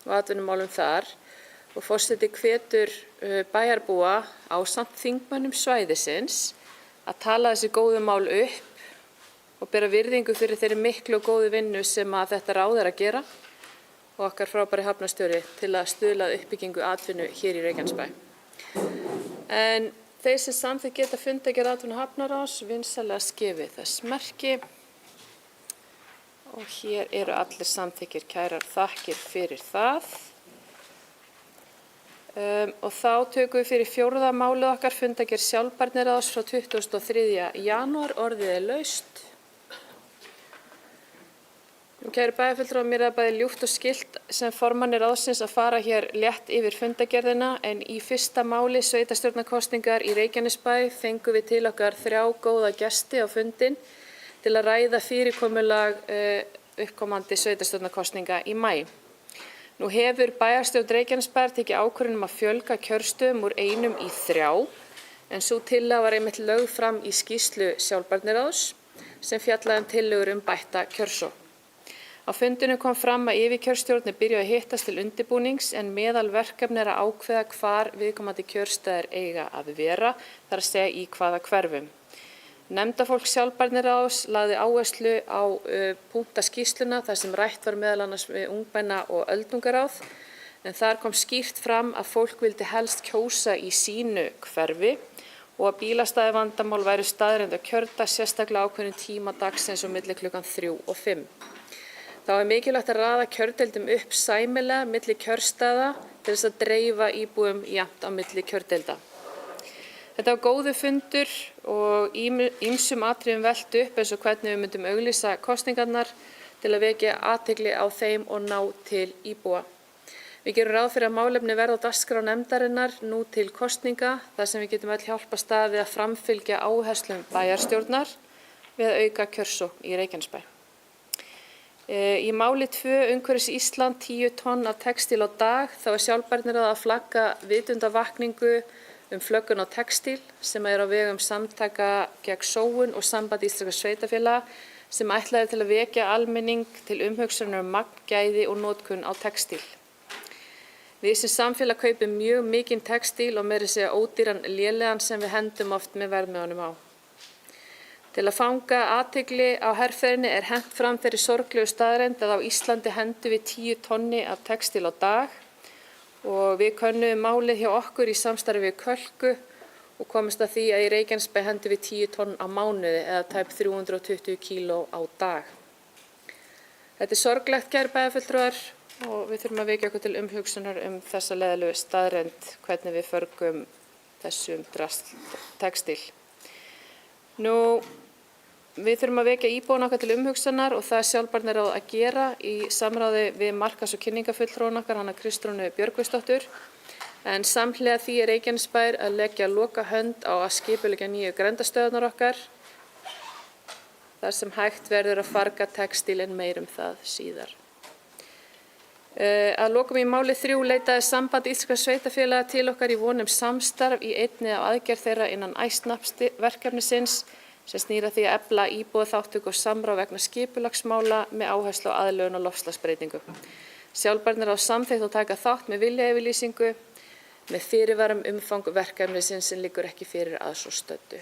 og atvinnumálum þar. Og forseti hvetur bæjarbúa ásamt þingmönnum svæðisins að tala þessi góðu mál upp og bera virðingu fyrir þeirri miklu og góðu vinnu sem að þetta ráð er að gera og okkar frábæri hafnarstjóri til að stuðla að uppbyggingu atvinnu hér í Reykjanesbæ. En þeir sem samþykkt geta fundargerð atvinnu- og hafnaráðs vinsamlega skefið þess merki og hér eru allir samþykkir. Kærar þakkir fyrir það. Og þá tökum við fyrir 4. málið okkar fundargerð sjálfbærniráðs frá 23. janúar. Orðið er laust. Kæru bæjarfulltrúar, mér er bæði ljúft og skylt sem formanni ráðsins að fara hér létt yfir fundargerðina en í fyrsta máli sveitarstjórnarkosningar í Reykjanesbæ fengum við til okkar 3 góða gesti á fundinn til að ræða fyrirkomulag uppkomandi sveitarstjórnarkosninga í maí. Nú hefur bæjarstjórn Reykjanesbæjar tekið ákvörðun að fjölga kjörstöðum úr 1 í 3 en sú tillaga var einmitt lögð fram í skýrslu sjálfbærniráðs sem fjallaði tillögur bætta kjörsókn. Á fundinu kom fram að yfirkjörstjórnir byrjuðu að hittast til undirbúnings en meðal verkefni er að ákveða hvar viðkomandi kjörstaðir eiga að vera, þar að segja í hvaða hverfum. Nefndafólk sjálfbærniráðs lagði áherslu á punkta skýrsluna þar sem rætt var meðal annars við ungmenna og öldungaráð en þar kom skýrt fram að fólk vildi helst kjósa í sínu hverfi og að bílastæðivandamál væru staðreynd að kjörda sérstaklega ákveðnum tíma dagsins og milli klukkan 3 og 5. Þá er mikilvægt að raða kjördeildum upp sæmilega milli kjörstaða til þess að dreifa íbúum jafnt á milli kjördeilda. Þetta var góður fundur og ýmsum atriðum velt upp eins og hvernig við myndum auglýsa kosningarnar til að vekja athygli á þeim og ná til íbúa. Við gerum ráð fyrir að málefni verða á dagskrá nefndarinnar nú til kosninga þar sem við getum öll hjálpa staði að framfylgja áherslum bæjarstjórnar við að auka kjörsókn í Reykjanesbæ. Í máli 2 Umhverfis Ísland 10 tonn af textíl á dag þá er sjálfbærniráð að flagga vitundarvakningu flöggun á textíl sem er á vegum samtaka gegn sóun og samband íslenskra sveitarfélaga sem ætlað er til að vekja almenning til umhugsunar magn, gæði og notkun á textíl. Við sem samfélag kaupum mjög mikinn textíl og meira að segja ódýran lélegan sem við hendum oft með verðmiðunum á. Til að fanga athygli á herferðinni er hent fram þeirri sorglegu staðreynd að á Íslandi hendum við 10 tonni af textíl á dag og við könnuðum málið hjá okkur í samstarfi við Kölku og komumst að því að í Reykjanesbæ hendum við 10 tonn á mánuði eða tæp 320 kíló á dag. Þetta er sorglegt, kæru bæjarfulltrúar, og við þurfum að vekja okkur til umhugsunar þessa leiðilegu staðreynd hvernig við förgum þessum textíl. Við þurfum að vekja íbúana okkar til umhugsunar og það er sjálfbærniráð að gera í samráði við markas- og kynningafulltrúan okkar, hana Kristrúnu Björgvinsdóttur. En samhliða því er Reykjanesbær að leggja loka hönd á að skipuleggja nýju grenndarstöðvarnar okkar þar sem hægt verður að farga textílinn meir það síðar. Að lokum í máli 3 leitaði Samband íslenskra sveitarfélaga til okkar í von samstarf í einni af aðgerð þeirra innan ICE-verkefnisins sem snýr að því að efla íbúaþátttöku og samráð vegna skipulagsmála með áherslu á aðlögun og loftslagsbreytingu. Sjálfbærniráð samþykkt að taka þátt með viljayfirlýsingu með fyrirvara umfang verkefnisins sem liggur ekki fyrir að svo stöddu.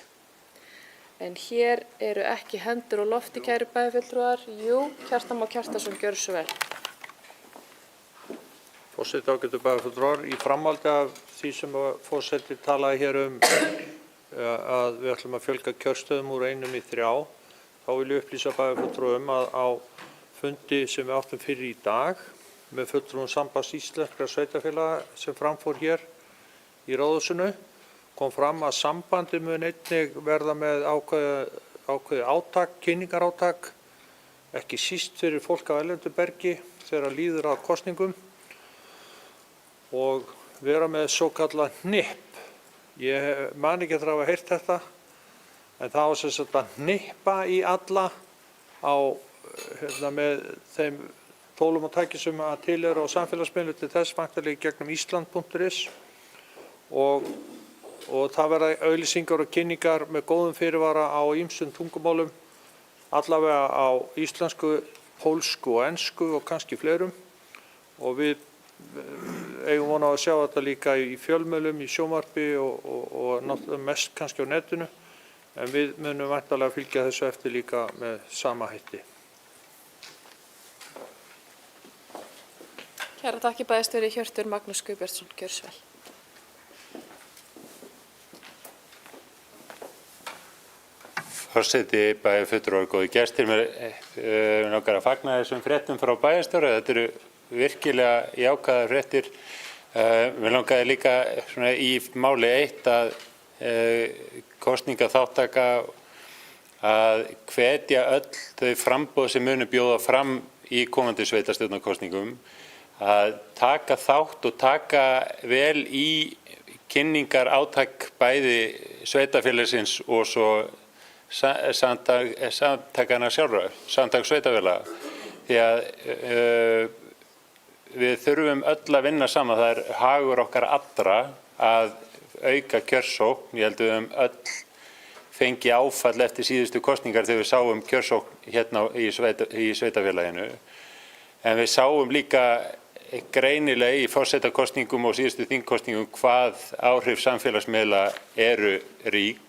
En hér eru ekki hendur á lofti, kæru bæjarfulltrúar. Jú, Kjartan Már Kjartansson, gjörðu svo vel. Forseti, ágætu bæjarfulltrúar, í framhaldi af því sem forseti talaði hér að við ætlum að fjölga kjörstöðum úr 1 í 3, þá vil ég upplýsa bæjarfulltrúum að á fundi sem við áttum fyrir í dag með fulltrúum Sambands íslenskra sveitarfélaga sem framfór hér í Ráðhúsinu kom fram að sambandið mun einnig verða með ákveðið átak, kynningarátak, ekki síst fyrir fólk af erlendu bergi þegar líður að kosningum og vera með svokallað hnipp. Ég man ekki eftir að hafa heyrt þetta, en það á sem sagt að hnippa í alla með þeim tólum og tækjum sem að til eru á samfélagsmiðlum til þess væntanlega gegnum Ísland.is og það verða auglýsingar og kynningar með góðum fyrirvara á ýmsum tungumálum, allavega á íslensku, pólsku og ensku og kannski fleirum og við eigum von á að sjá þetta líka í fjölmiðlum, í sjónvarpi og mest kannski á netinu, en við munum væntanlega fylgja þessu eftir líka með sama hætti. Kæra þakki bæjarstjóri Hjörtur Magnús Guðbjartsson, gjörðu svo vel. Forseti, bæjarfulltrúar, góðir gestir, mér langar að fagna þessum fréttum frá bæjarstjóra. Þetta eru virkilega jákvæðar fréttir. Mér langaði líka í máli 1 að kosningaþátttaka að hvetja öll þau framboð sem munu bjóða fram í komandi sveitarstjórnarkosningum að taka þátt og taka vel í kynningar átak bæði sveitarfélagsins og svo samtakana sjálfra, samtak sveitarfélaga. Því að við þurfum öll að vinna saman, það er hagur okkar allra að auka kjörsókn. Ég held við höfum öll fengi áfall eftir síðustu kosningar þegar við sáum kjörsókn hérna í sveitarfélaginu. En við sáum líka greinilega í forsetakosningum og síðustu þingkosningum hvað áhrif samfélagsmiðla eru rík.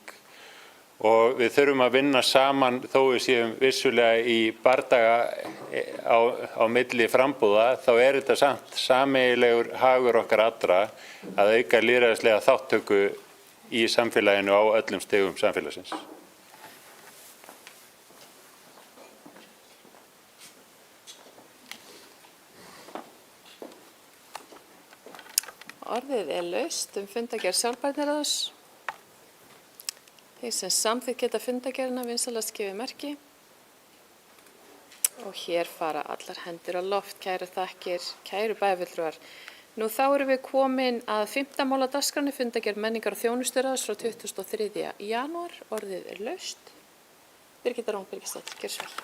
Og við þurfum að vinna saman þó við séum vissulega í bardaga á milli frambúða, þá er þetta samt sameiginlegur hagur okkar allra að auka lýðræðislega þátttöku í samfélaginu á öllum stigum samfélagsins. Orðið er laust fundargerð sjálfbærniráðs. Þeir sem samþykkt geta fundargerðina vinsalast gefið merki. Og hér fara allar hendur á loft, kæru þakkir, kæru bæjarfulltrúar. Nú þá erum við komin að 5. mála dagskránni, fundargerð menningar og þjónusturáðs frá 23. janúar. Orðið er laust. Birgitta Rún Birgisdóttir, gjörðu svo vel.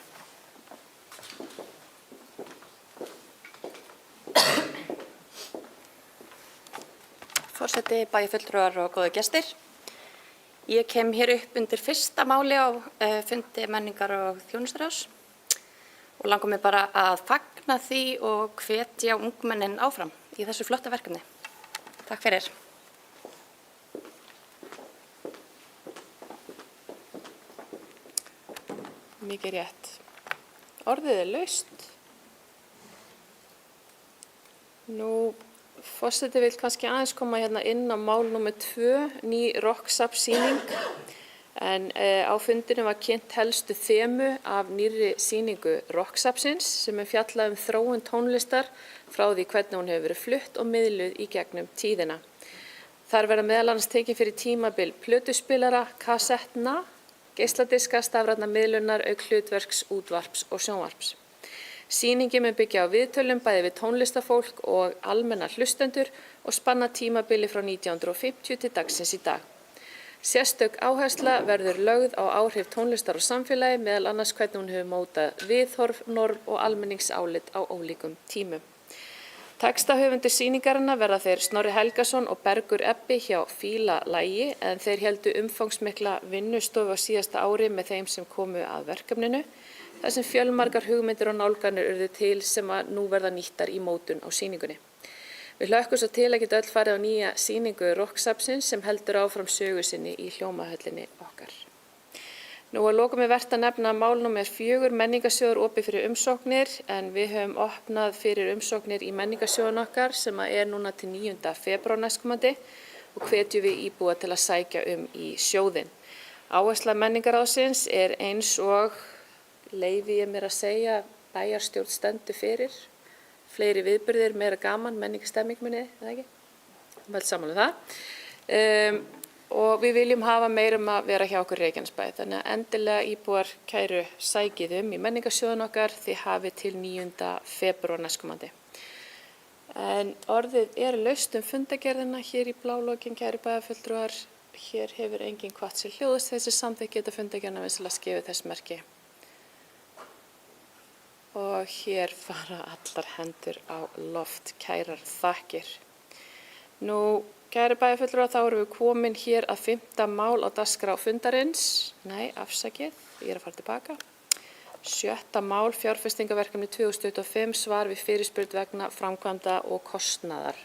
Forseti, bæjarfulltrúar og góðir gestir. Ég kem hér upp undir 1. máli á fundi menningar og þjónusturáðs og langar mig bara að fagna því og hvetja ungmennin áfram í þessu flotta verkefni. Takk fyrir. Mikið rétt. Orðið er laust. Nú, forseti vill kannski aðeins koma hérna inn á mál númer 2, ný rocksapsýning. En á fundinu var kynnt helstu þemu af nýrri sýningu rocksapsins sem fjallað þróun tónlistar frá því hvernig hún hefur verið flutt og miðluð í gegnum tíðina. Þar verða meðal annars tekin fyrir tímabil plötuspilara, kassettna, geisladiska, stafrænna miðlunar, auk hlutverks, útvarps og sjónvarps. Sýningin mun byggja á viðtölum bæði við tónlistafólk og almenna hlustendur og spanna tímabili frá 1950 til dagsins í dag. Sérstök áhersla verður lögð á áhrif tónlistar og samfélagi, meðal annars hvernig hún hefur mótað viðhorf, norm og almenningsálit á ólíkum tímum. Textahöfundur sýningarinnar verða þeir Snorri Helgason og Bergur Ebbi hjá Fíla Lægi, en þeir héldu umfangsmikla vinnustofu á síðasta ári með þeim sem komu að verkefninu, þar sem fjölmargar hugmyndir og nálganir urðu til sem að nú verða nýttar í mótun á sýningunni. Við hlökkum svo til að geta öll farið á nýja sýningu rocksapsins sem heldur áfram sögu sinni í hljómahöllinni okkar. Nú að lokum er vert að nefna mál númer 4, menningarsjóður opið fyrir umsóknir, en við höfum opnað fyrir umsóknir í menningarsjóðun okkar sem er núna til 9. febrúar næstkomandi og hvetjum við íbúa til að sækja í sjóðinn. Áhersla menningarráðsins er eins og leyfi ég mér að segja bæjarstjórn stendur fyrir. Fleiri viðburðir, meira gaman, menningarstemming minni, eða ekki? Vel saman það. Og við viljum hafa meira að vera hjá okkur í Reykjanesbæ. Þannig að endilega íbúar kæru sækið í menningarsjóðun okkar þið hafið til 9. febrúar næstkomandi. En orðið er laust fundargerðina hér í blálokin, kæru bæjarfulltrúar. Hér hefur enginn hvatt sér hljóðast þessi samþykki geta fundargerðina vinsamlega skefið þess merki. Og hér fara allar hendur á loft, kærar þakkir. Nú, kæri bæjarfulltrúar, þá erum við komin hér að 5. mál á dagskrá fundarins. Nei, afsakið, ég að fara tilbaka. 6. mál, fjárfestingaverkefni 2025, svar við fyrirspurn vegna framkvæmda og kostnaðar.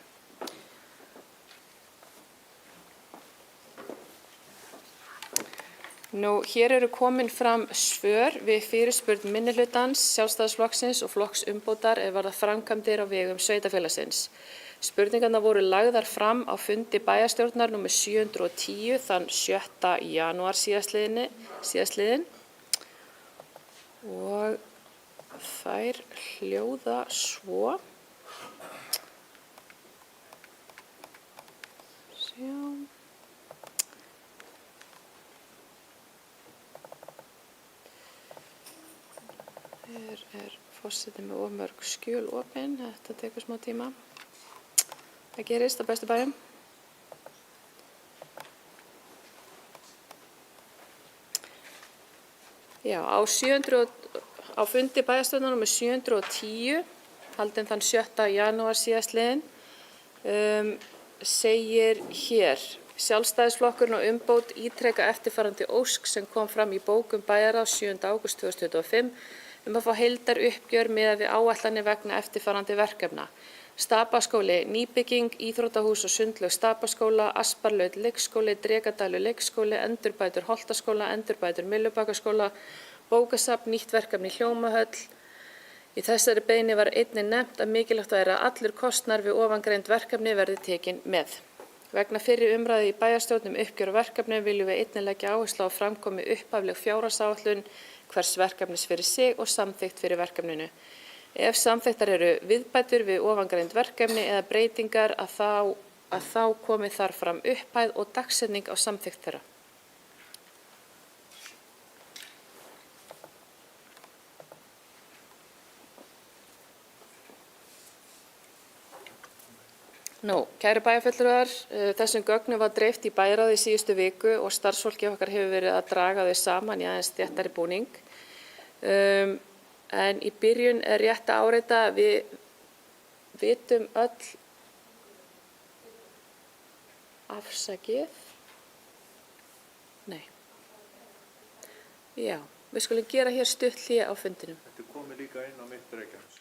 Nú, hér eru komin fram svör við fyrirspurn minnihlutans, Sjálfstæðisflokksins og flokks umbótar varða framkvæmdir á vegum sveitarfélagsins. Spurningarnar voru lagðar fram á fundi bæjarstjórnar nr. 710 þann 6. janúar síðastliðinn og þær hljóða svo. Hér er forseti með of mörg skjöl opin, þetta tekur smá tíma. Það gerist á bestu bæjum. Já, á fundi bæjarstjórnar nr. 710, haldinn þann 6. janúar síðastliðinn, segir hér: Sjálfstæðisflokkurinn og umbót ítreka eftirfarandi ósk sem kom fram í bókum bæjarráðs 7. ágúst 2025 að fá heildaruppgjör miðað við áætlanir vegna eftirfarandi verkefna. Stapaskóli nýbygging, íþróttahús og sundlaug Stapaskóla, Asparlaut leikskóli, Drekadalur leikskóli, endurbætur Holtaskóla, endurbætur Myllubakaskóla, bókasafn, nýtt verkefni Hljómahöll. Í þessari beiðni var einnig nefnt að mikilvægt væri að allur kostnaður við ofangreind verkefni verði tekin með. Vegna fyrri umræðu í bæjarstjórn uppgjör á verkefni viljum við einnig leggja áherslu á framkomi upphafleg fjárhagsáætlun hvers verkefnis fyrir sig og samþykkt fyrir verkefninu. Ef samþykktar eru viðbætur við ofangreind verkefni eða breytingar að þá komi þar fram upphæð og dagsetning á samþykkt þeirra. Nú, kæru bæjarfulltrúar, þessum gögnum var dreift í bæjarráði í síðustu viku og starfsfólki okkar hefur verið að draga þau saman í aðeins þéttari búning. En í byrjun er rétt að áreita að við vitum öll afsakið. Nei. Já, við skulum gera hér stutt hlé á fundinum. Þetta er komið líka inn á mitt Reykjanes.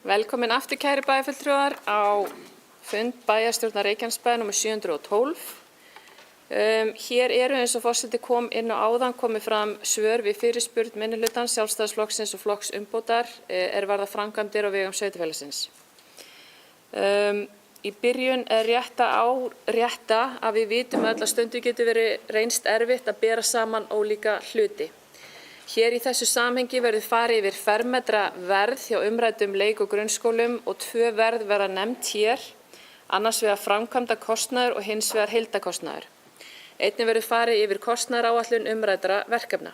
Velkomin aftur kæri bæjarfulltrúar á fund bæjarstjórnar Reykjanesbæjar nr. 712. Hér eru eins og forseti kom inn á áðan komið fram svör við fyrirspurn minnihlutans Sjálfstæðisflokksins og flokks umbótar varða framkvæmdir á vegum sveitarfélagsins. Í byrjun er rétta að við vitum öll að stundum getur verið reynst erfitt að bera saman ólíka hluti. Hér í þessu samhengi verður farið yfir fermetra verð hjá umræddum leik- og grunnskólum og 2 verð verða nefnd hér, annars vegar framkvæmda kostnaður og hins vegar heildarkostnaður. Einnig verður farið yfir kostnaðaráætlun umræddra verkefna.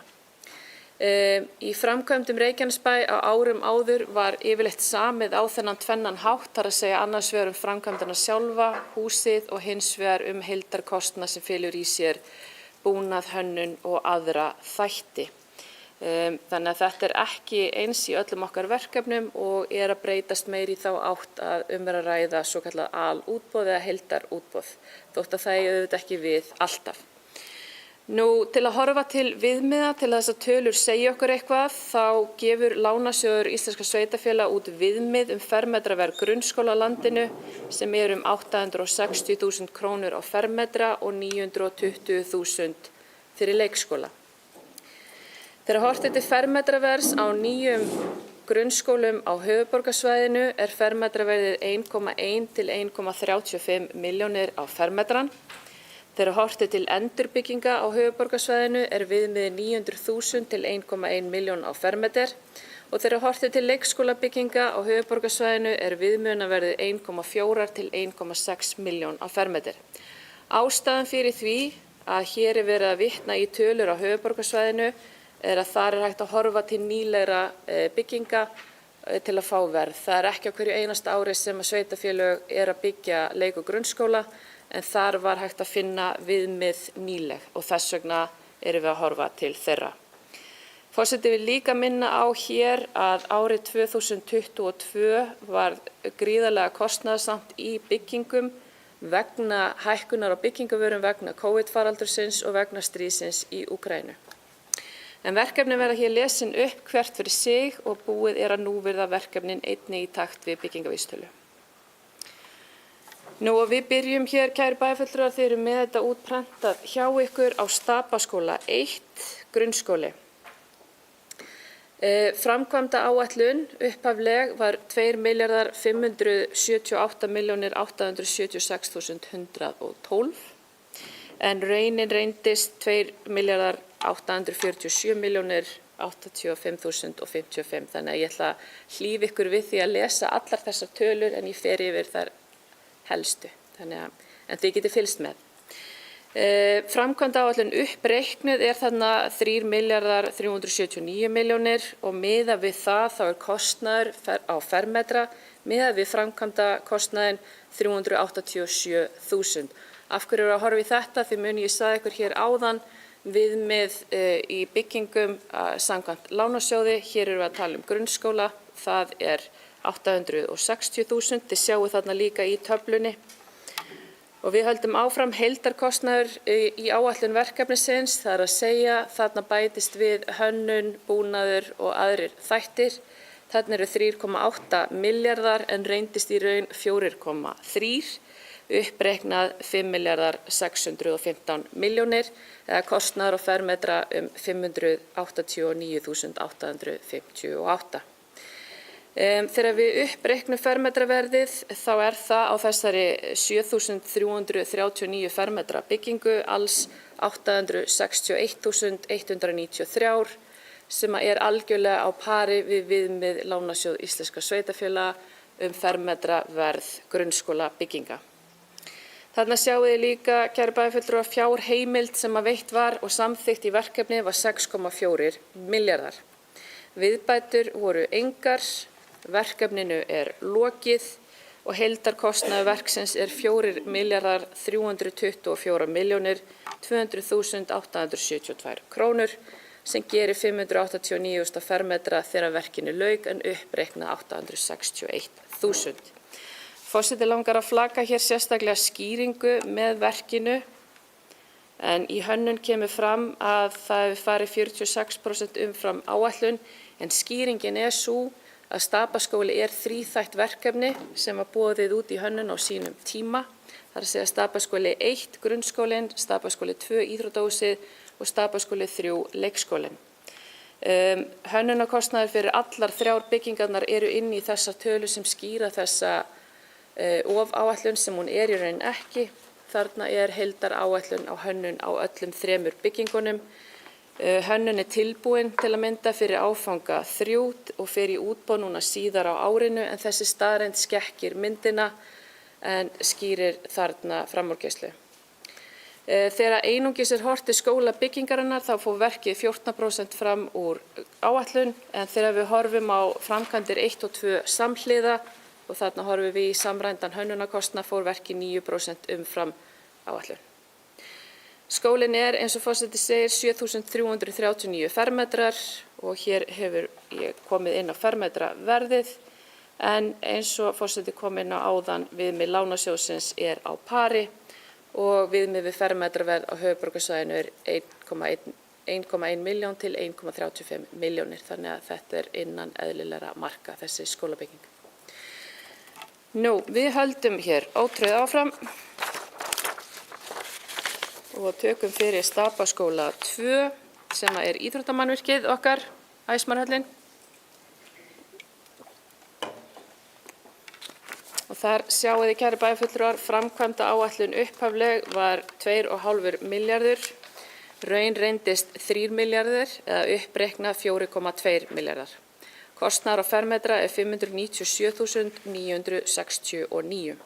Í framkvæmdum Reykjanesbæ á árum áður var yfirleitt samið á þennan tvennan hátt, þar að segja annars vegar framkvæmdana sjálfa, húsið og hins vegar heildarkostnað sem felur í sér búnað, hönnun og aðra þætti. Þannig að þetta ekki eins í öllum okkar verkefnum og að breytast meir í þá átt að að ræða svokallað alútboð eða heildarútboð, þótt að það eigi auðvitað ekki við alltaf. Til að horfa til viðmiða, til að þessar tölur segja okkur eitthvað, þá gefur Lánasjóður Íslenskra sveitarfélaga út viðmið fermetraverð grunnskóla á landinu sem 860.000 krónur á fermetra og 920.000 fyrir leikskóla. Þegar horft til fermetraverðs á nýjum grunnskólum á höfuðborgarsvæðinu fermetraverðið 1,1 til 1,35 milljónir á fermetran. Þegar horft til endurbygginga á höfuðborgarsvæðinu viðmiðið 900.000 til 1,1 milljón á fermeter og þegar horft til leikskólabygginga á höfuðborgarsvæðinu viðmiðunarverðið 1,4 til 1,6 milljón á fermeter. Ástæðan fyrir því að hér verið að vitna í tölur á höfuðborgarsvæðinu að þar hægt að horfa til nýlegra bygginga til að fá verð. Það ekki á hverju einasta ári sem að sveitarfélög að byggja leik- og grunnskóla, en þar var hægt að finna viðmið nýleg og þess vegna við að horfa til þeirra. Forseti vil líka minna á hér að árið 2022 var gríðarlega kostnaðarsamt í byggingum vegna hækkunar á byggingavörum vegna COVID-faraldursins og vegna stríðsins í Úkraínu. En verkefnin verða hér lesin upp hvert fyrir sig og búið að núvirða verkefnin einnig í takt við byggingavísitölu. Og við byrjum hér, kæri bæjarfulltrúar, þið erum með þetta útprentað hjá ykkur á Stapaskóla 1, grunnskóli. Framkvæmda áætlun upphafleg var 2.078.876.112 en raunin reyndist 2.847.085.055 þannig að ég ætla að hlífa ykkur við því að lesa allar þessar tölur en ég fer yfir þær helstu, en þið getið fylgst með. Framkvæmda áætlun uppreiknuð þarna 3.379.000.000 og miðað við það þá kostnaður á fermetra miðað við framkvæmda kostnaðinn 387.000. Af hverju að horfa í þetta? Því muni ég sagði ykkur hér áðan viðmið í byggingum samkvæmt Lánasjóði. Hér við að tala grunnskóla, það 860.000, þið sjáu þarna líka í töflunni. Og við höldum áfram heildarkostnaður í áætlun verkefnisins, það að segja þarna bætist við hönnun, búnaður og aðrir þættir. Þarna 3,8 milljarðar en reyndist í raun 4,3, uppreiknað 5.615.000.000 eða kostnaður á fermetra 589.858. Þegar við uppreiknum fermetraverðið þá það á þessari 7.339 fermetra byggingu alls 861.193 sem algjörlega á pari við viðmið Lánasjóð Íslenskra sveitarfélaga fermetraverð grunnskóla bygginga. Þarna sjáum við líka, kæri bæjarfulltrúar, fjárheimild sem veitt var og samþykkt í verkefni var 6,4 milljarðar. Viðbætur voru engar, verkefninu lokið og heildarkostnaður verksins 4.324.200.872 krónur sem gerir 589.000 fermetra þegar verkinu lauk en uppreiknað 861.000. Forseti langar að flagga hér sérstaklega skýringu með verkinu en í hönnun kemur fram að það farið 46% umfram áætlun en skýringin sú að Stapaskóli er þríþætt verkefni sem var boðið út í hönnun á sínum tíma. Það er að segja Stapaskóli 1 grunnskólinn, Stapaskóli 2 íþróttahúsið og Stapaskóli 3 leikskólinn. Hönnunarkostnaður fyrir allar 3 byggingarnar eru inn í þessa tölu sem skýra þessa ofáætlun sem hún er í raun ekki. Þarna er heildaráætlun á hönnun á öllum 3 byggingunum. Hönnun er tilbúin til að mynda fyrir áfanga 3 og fer í útboð núna síðar á árinu en þessi staðreynd skekkir myndina en skýrir þarna framúrkeyrslu. Þegar einungis er horft til skólabyggingarinnar þá fór verkið 14% fram úr áætlun en þegar við horfum á framkvæmdir 1 og 2 samhliða og þarna horfum við í samrændan hönnunarkostnað fór verkið 9% umfram áætlun. Skólinn er, eins og forseti segir, 7.339 fermetrar og hér hefur ég komið inn á fermetraverðið en eins og forseti kom inn á áðan viðmið lánasjóðsins er á pari og viðmið við fermetraverð á höfuðborgarsvæðinu er 1,1 milljón til 1,35 milljónir þannig að þetta er innan eðlilegra marka þessi skólabygging. Nú, við höldum hér ótrauð áfram og tökum fyrir Stapaskóla 2 sem er íþróttamannvirkið okkar, Æsmarhöllin. Og þar sjáum við kæri bæjarfulltrúar framkvæmda áætlun upphafleg var 2,5 milljarður, raun reyndist 3 milljarður eða uppreiknað 4,2 milljarðar. Kostnaður á fermetra er 597.969.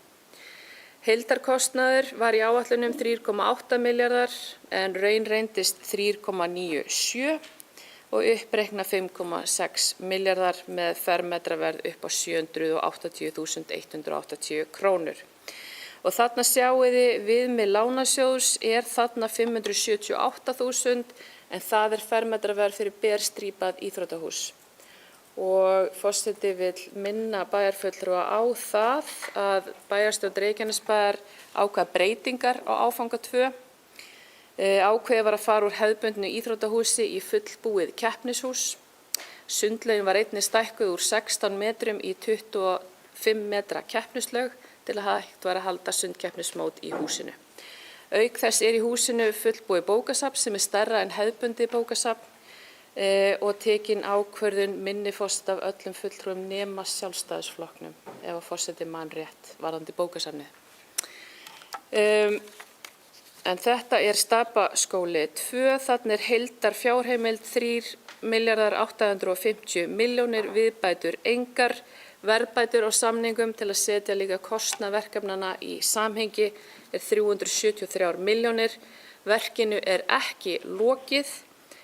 Heildarkostnaður var í áætlunum 3,8 milljarðar en raun reyndist 3,97 og uppreiknað 5,6 milljarðar með fermetraverð upp á 780.180 krónur. Og þarna sjáum við viðmið lánasjóðs er þarna 578.000 en það er fermetraverð fyrir berstrípað íþróttahús. Og forseti vill minna bæjarfulltrúa á það að bæjarstjórn Reykjanesbæjar ákvað breytingar á áfanga 2. Ákveðið var að fara úr hefðbundnu íþróttahúsi í fullbúið keppnishús. Sundlaugin var einnig stækkuð úr 16 metrum í 25 metra keppnislaug til að hægt var að halda sundkeppnismót í húsinu. Auk þess er í húsinu fullbúið bókasafn sem er stærra en hefðbundið bókasafn og tekin ákvörðun minni forseta af öllum fulltrúum nema Sjálfstæðisflokknum ef að forseti man rétt varðandi bókasafnið. En þetta er Stapaskóli 2, þarna er heildar fjárheimild 3.850 milljónir, viðbætur engar, verðbætur á samningum til að setja líka kostnað verkefnanna í samhengi er 373 milljónir. Verkinu er ekki lokið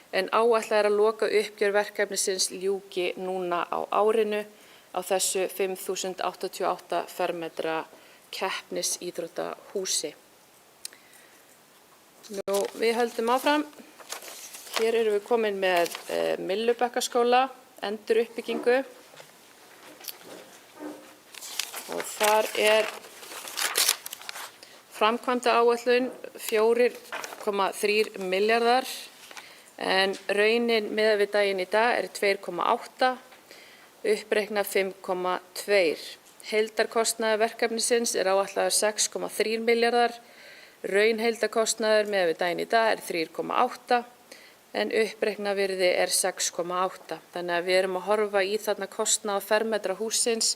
en áætlað er að loka uppgjör verkefnisins ljúki núna á árinu á þessu 5.088 fermetra keppnisíþróttahúsi. Nú, við höldum áfram. Hér erum við komin með Myllubekkaskóla, enduruppbyggingu. Og þar er framkvæmda áætlun 4,3 milljarðar en raunin miðað við daginn í dag er 2,8, uppreiknað 5,2. Heildarkostnaður verkefnisins er áætlaður 6,3 milljarðar, raunheildarkostnaður miðað við daginn í dag er 3,8 en uppreiknað virði er 6,8. Þannig að við erum að horfa í þarna kostnað á fermetra hússins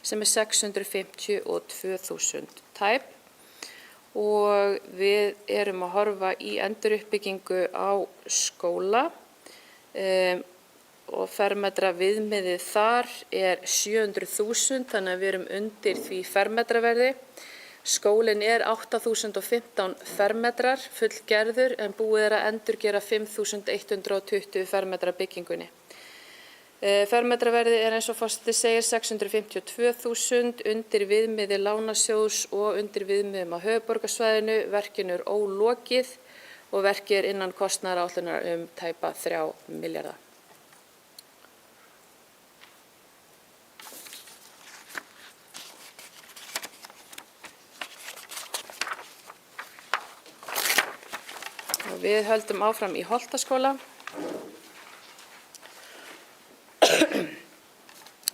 sem er 652.000 tæp. Og við erum að horfa í enduruppbyggingu á skóla og fermetra viðmiðið þar er 700.000 þannig að við erum undir því fermetraverði. Skólinn er 8.015 fermetrar fullgerður en búið er að endurgera 5.120 fermetra byggingunni. Fermetraverði er eins og forseti segir 652.000 undir viðmiði lánasjóðs og undir viðmiðum á höfuðborgarsvæðinu. Verkinu er ólokið og verkið er innan kostnaðaráætlunar tæpa 3 milljarða. Og við höldum áfram í Holtaskóla.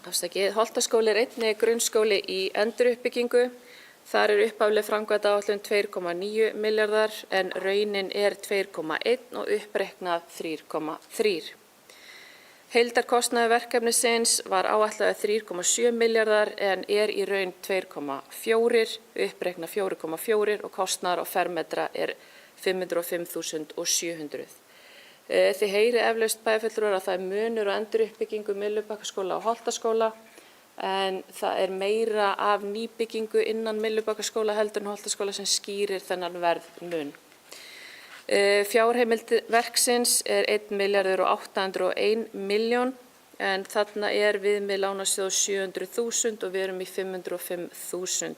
Holtaskóli er einnig grunnskóli í enduruppbyggingu. Þar er upphafleg framkvæmdaáætlun 2,9 milljarðar en raunin er 2,1 og uppreiknað 3,3. Heildarkostnaður verkefnisins var áætlaður 3,7 milljarðar en er í raun 2,4, uppreiknað 4,4 og kostnaður á fermetra er 505.700. Þið heyri eflaust bæjarfulltrúar að það er munur á enduruppbyggingu Myllubakkaskóla og Holtaskóla en það er meira af nýbyggingu innan Myllubakkaskóla heldur en Holtaskóla sem skýrir þennan verðmun. Fjárheimild verksins er 1.801 milljón en þarna er viðmið lánasjóðs 700.000 og við erum í 505.000.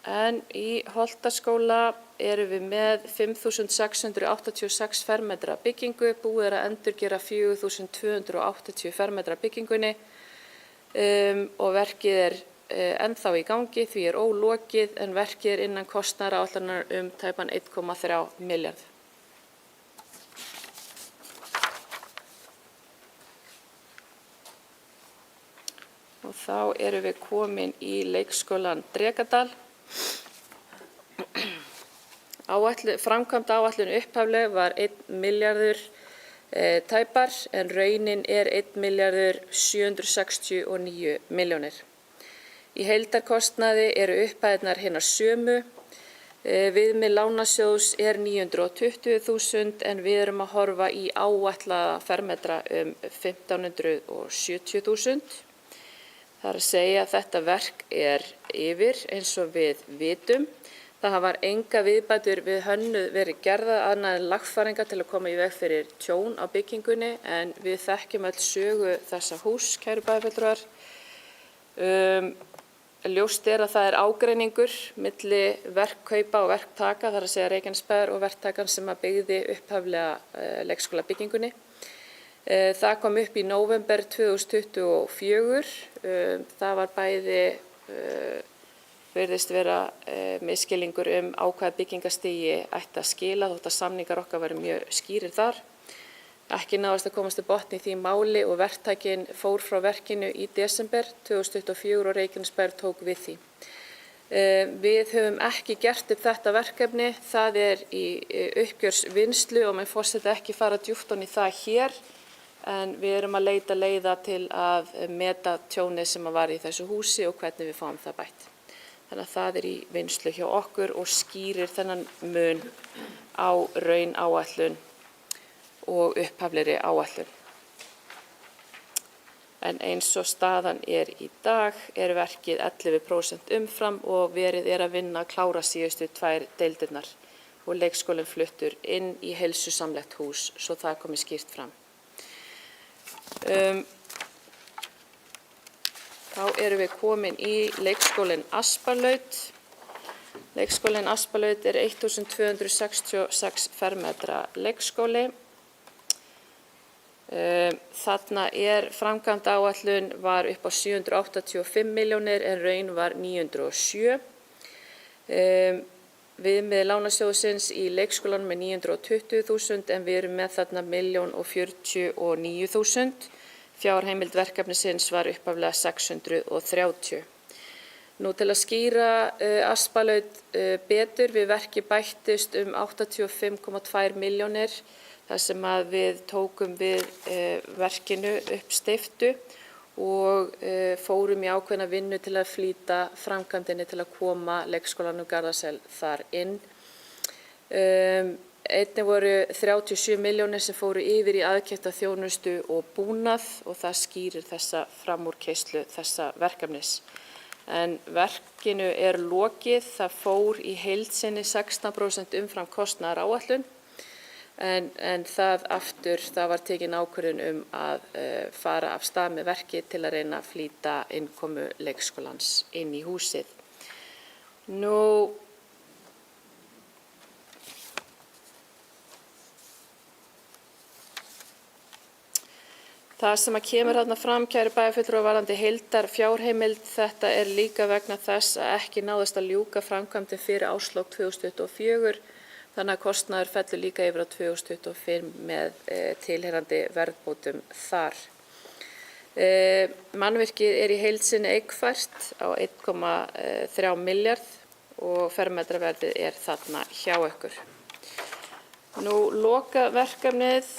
En í Holtaskóla erum við með 5.686 fermetra byggingu, búið er að endurgera 4.280 fermetra byggingunni og verkið er ennþá í gangi, því er ólokið en verkið er innan kostnaðaráætlunar tæpan 1,3 milljarð. Og þá erum við komin í leikskólan Drekadal. Framkvæmdaáætlun upphafleg var 1 milljarður tæpar en raunin er 1.769 milljónir. Í heildarkostnaði eru upphæðirnar hinar sömu. Viðmið lánasjóðs er 920.000 en við erum að horfa í áætlaða fermetra 1.570.000. Það er að segja að þetta verk er yfir eins og við vitum. Það hafa enga viðbætur við hönnuð verið gerðar annað en lagfæringar til að koma í veg fyrir tjón á byggingunni en við þekkjum öll sögu þessa hús, kæru bæjarfulltrúar. Ljóst er að það er ágreiningur milli verkkaupa og verktaka, það er að segja Reykjanesbæjar og verktakan sem að byggði upphaflega leikskólabyggingunni. Það kom upp í nóvember 2024. Það var bæði virðist vera misskilningur á hvaða byggingarstigi ætti að skila þótt að samningar okkar væru mjög skýrir þar. Ekki náðist að komast til botni í því máli og verktakinn fór frá verkinu í desember 2024 og Reykjanesbær tók við því. Við höfum ekki gert upp þetta verkefni, það er í uppgjörsvinnslu og menn forseti ekki fara djúpt ofan í það hér en við erum að leita leiða til að meta tjónið sem var í þessu húsi og hvernig við fáum það bætt. Þannig að það er í vinnslu hjá okkur og skýrir þennan mun á raunáætlun og upphaflegri áætlun. En eins og staðan er í dag er verkið 11% umfram og verið er að vinna að klára síðustu 2 deildirnar og leikskólinn fluttur inn í heilsusamlegt hús svo það komi skýrt fram. Þá erum við komin í leikskólinn Aspalaut. Leikskólinn Aspalaut er 1.266 fermetra leikskóli. Þarna er framkvæmdaáætlun var upp á 785 milljónir en raun var 907. Viðmið lánasjóðsins í leikskólanum er 920.000 en við erum með þarna 1.049.000. Fjárheimild verkefnisins var upphaflega 630. Nú til að skýra Aspalaut betur við verki bættist 85,2 milljónir þar sem að við tókum við verkinu upp steyptu og fórum í ákveðna vinnu til að flýta framkvæmdinni til að koma leikskólanum Garðasel þar inn. Einnig voru 37 milljónir sem fóru yfir í aðkeypta þjónustu og búnað og það skýrir þessa framúrkeyrslu þessa verkefnis. En verkinu er lokið, það fór í heild sinni 16% umfram kostnaðaráætlun en það var tekin ákvörðun að fara af stað með verkið til að reyna að flýta innkomu leikskólans inn í húsið. Það sem að kemur þarna fram, kæru bæjarfulltrúar, varðandi heildar fjárheimild, þetta er líka vegna þess að ekki náðist að ljúka framkvæmdin fyrir árslok 2024, þannig að kostnaður fellur líka yfir á 2025 með tilheyrandi verðbótum þar. Mannvirkið er í heild sinni eigfært á 1,3 milljarð og fermetraverðið er þarna hjá ykkur. Nú, lokaverkefnið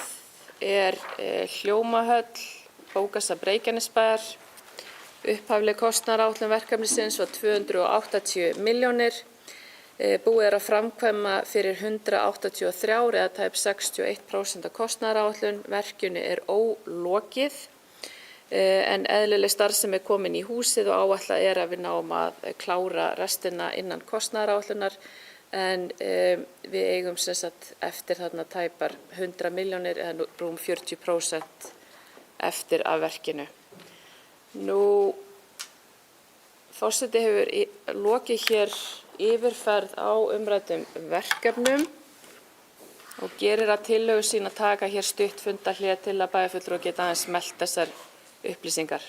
er Hljómahöll, bókasafn Reykjanesbæjar. Upphafleg kostnaðaráætlun verkefnisins var 280 milljónir. Búið er að framkvæma fyrir 183 eða tæp 61% af kostnaðaráætlun. Verkinu er ólokið en eðlileg starfsemi er komin í húsið og áætlað er að við náum að klára restina innan kostnaðaráætlunar en við eigum sem sagt eftir þarna tæpar 100 milljónir eða rúm 40% eftir af verkinu. Nú, forseti hefur lokið hér yfirferð á umræddum verkefnum og gerir að tillögu sín að taka hér stutt fundarhlé til að bæjarfulltrúar geta aðeins mellt þessar upplýsingar.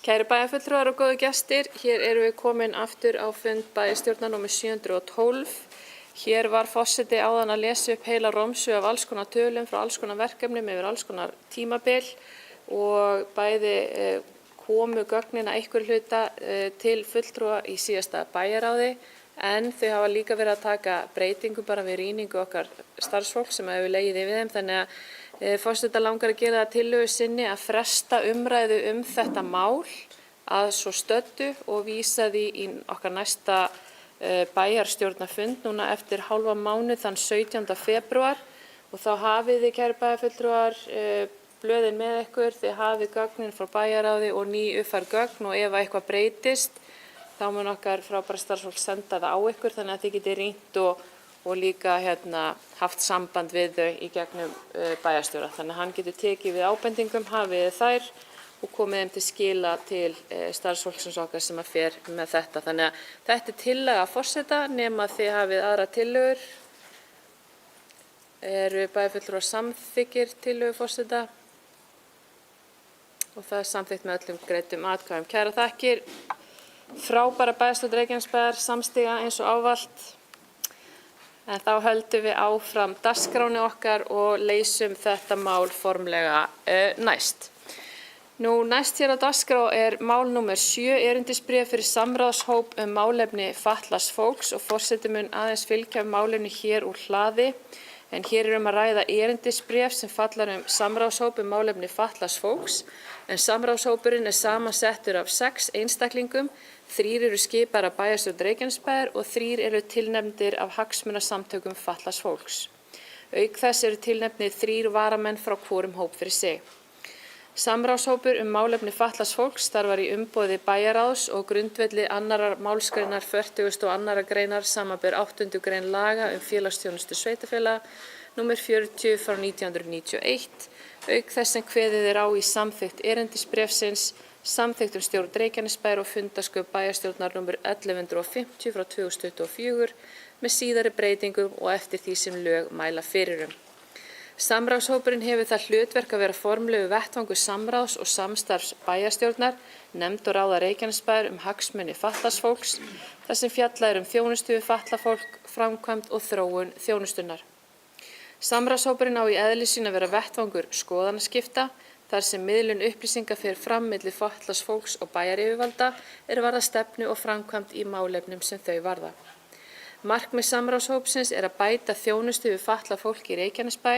Kæru bæjarfulltrúar og góðu gestir, hér erum við komin aftur á fund bæjarstjórnar nr. 712. Hér var forseti áðan að lesa upp heila romsu af alls konar tölum frá alls konar verkefnum yfir alls konar tímabil og bæði komu gögnin að einhver hluta til fulltrúa í síðasta bæjaráði en þau hafa líka verið að taka breytingu bara við rýningu okkar starfsfólk sem hefur legið yfir þeim. Þannig að forseta langar að gera það tillögu sinni að fresta umræðu þetta mál að svo stöddu og vísa því í okkar næsta bæjarstjórnarfund núna eftir hálfa mánuð þann 17. febrúar og þá hafið þið kæru bæjarfulltrúar blöðin með ykkur, þið hafið gögnin frá bæjaráði og ný uppfærð gögn og ef eitthvað breytist þá mun okkar frábæra starfsfólk senda það á ykkur þannig að þið getið rýnt og líka haft samband við þau í gegnum bæjarstjóra. Þannig að hann getur tekið við ábendingum, hafið þær og komið þeim til skila til starfsfólksins okkar sem að fer með þetta. Þannig að þetta er tillaga forseta nema þið hafið aðra tillögur. Eru bæjarfulltrúar samþykkir tillögu forseta? Og það er samþykkt með öllum greiddum atkvæðum. Kærar þakkir. Frábæra bæjarstjórn Reykjanesbæjar samstiga eins og ávallt. En þá höldum við áfram dagskráni okkar og leysum þetta mál formlega næst. Næst hér á dagskrá er mál númer 7, erindisbréf fyrir samráðshóp málefni fatlaðs fólks og forseti mun aðeins fylgja málefni hér úr hlaði. En hér er að ræða erindisbréf sem fallar samráðshóp málefni fatlaðs fólks. En samráðshópurinn er samansettur af 6 einstaklingum, 3 eru skipaðir af bæjarstjórn Reykjanesbæjar og 3 eru tilnefndir af hagsmunasamtökum fatlaðs fólks. Auk þess eru tilnefndir 3 varamenn frá hvorum hóp fyrir sig. Samráðshópur málefni fatlaðs fólks starfar í umboði bæjarráðs og grundvelli 2. málsgreinar 42. greinar samanber 8. grein laga félagsþjónustu sveitarfélaga nr. 40 frá 1991. Auk þess sem kveðið er á í samþykkt erindisbréfsins, samþykkt stjórn Reykjanesbæjar og fundarsköp bæjarstjórnar nr. 1150 frá 2024 með síðari breytingum og eftir því sem lög mæla fyrir Samráðshópurinn hefur það hlutverk að vera formlegu vettvangur samráðs og samstarfs bæjarstjórnar, nefnd og ráða Reykjanesbæjar hagsmuni fatlaðs fólks, þar sem fjallað er þjónustu við fatlað fólk, framkvæmd og þróun þjónustunnar. Samráðshópurinn á í eðli sínu að vera vettvangur skoðanaskipta, þar sem miðlun upplýsinga fer fram milli fatlaðs fólks og bæjaryfirvalda varða stefnu og framkvæmd í málefnum sem þau varða. Markmið samráðshópsins að bæta þjónustu við fatlað fólk í Reykjanesbæ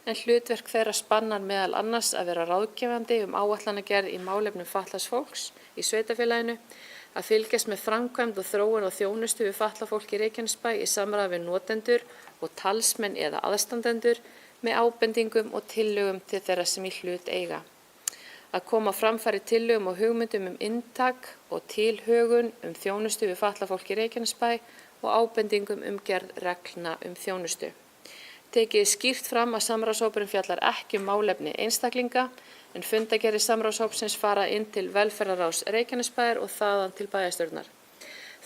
en hlutverk þeirra spannar meðal annars að vera ráðgefandi áætlanagerð í málefnum fatlaðs fólks í sveitarfélaginu, að fylgjast með framkvæmd og þróun og þjónustu við fatlað fólk í Reykjanesbæ í samráði við notendur og talsmenn eða aðstandendur með ábendingum og tillögum til þeirra sem í hlut eiga. Að koma á framfæri tillögum og hugmyndum inntak og tilhögun þjónustu við fatlað fólk í Reykjanesbæ og ábendingum gerð reglna þjónustu. Tekið skýrt fram að samráðshópurinn fjallar ekki málefni einstaklinga en fundagerðir samráðshópsins fara inn til velferðarráðs Reykjanesbæjar og þaðan til bæjarstjórnar.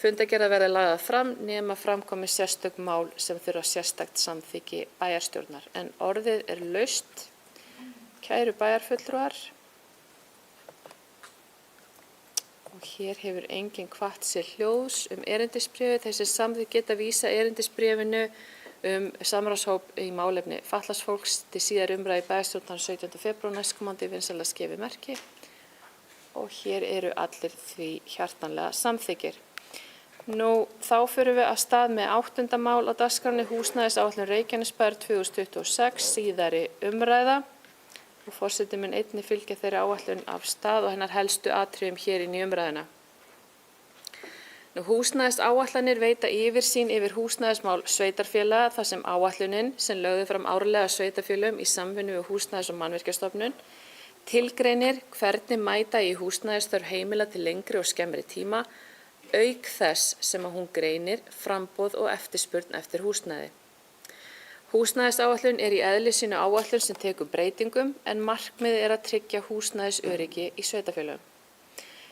Fundagerðar verða lagðar fram nema framkomi sérstök mál sem þurfa sérstakt samþykki bæjarstjórnar. En orðið er laust. Kæru bæjarfulltrúar. Og hér hefur enginn hvatt sér hljóðs erindisbréfi. Þessi samþykkt geta vísa erindisbréfinu samráðshóp í málefni fatlaðs fólks til síðar umræðu í bæjarstjórnar 17. febrúar næstkomandi vinsamlegast gefið merki. Og hér eru allir því hjartanlega samþykkir. Þá förum við af stað með 8. mál á dagskránni húsnæðisáætlun Reykjanesbæjar 2026 síðari umræða. Og forseti mun einnig fylgja þeirri áætlun af stað og hennar helstu atriðum hér inn í umræðuna. Húsnæðisáætlanir veita yfirsýn yfir húsnæðismál sveitarfélaga þar sem áætlunin sem lögðu fram árlega sveitarfélögum í samvinnu við Húsnæðis- og mannvirkjastofnun tilgreinir hvernig mæta í húsnæðisþörf heimila til lengri og skemmri tíma, auk þess sem að hún greinir framboð og eftirspurn eftir húsnæði. Húsnæðisáætlun í eðli sínu áætlun sem tekur breytingum en markmiðið að tryggja húsnæðisöryggi í sveitarfélögum.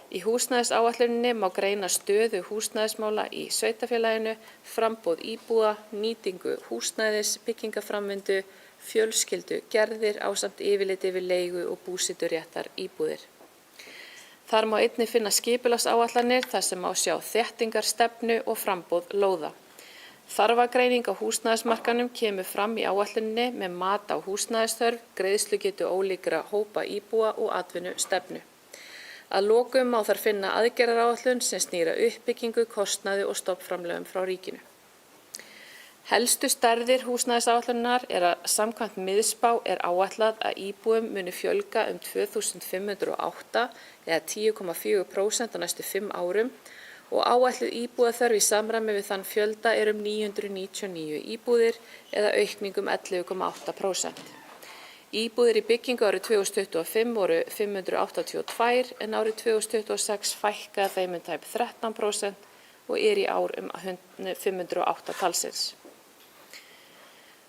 Í húsnæðisáætluninni má greina stöðu húsnæðismála í sveitarfélaginu, framboð íbúða, nýtingu húsnæðis, byggingaframvindu, fjölskyldu, gerðir ásamt yfirliti við leigu og búseturéttar íbúðir. Þar má einnig finna skipulagsáætlanir þar sem má sjá þéttingarstefnu og framboð lóða. Þarfagreining á húsnæðismarkaðnum kemur fram í áætluninni með mat á húsnæðisþörf, greiðslugetu ólíkra hópa íbúa og atvinnustefnu. Að lokum má þar finna aðgerðaráætlun sem snýr að uppbyggingu, kostnaði og stofnframlögum frá ríkinu. Helstu stærðir húsnæðisáætlunar er að samkvæmt miðspá er áætlað að íbúum muni fjölga 2508 eða 10,4% á næstu 5 árum og áætluð íbúðaþörf í samræmi við þann fjölda er 999 íbúðir eða aukning 11,8%. Íbúðir í byggingu árið 2025 voru 582 en árið 2026 fækkaði þeim tæp 13% og er í ár 508 talsins.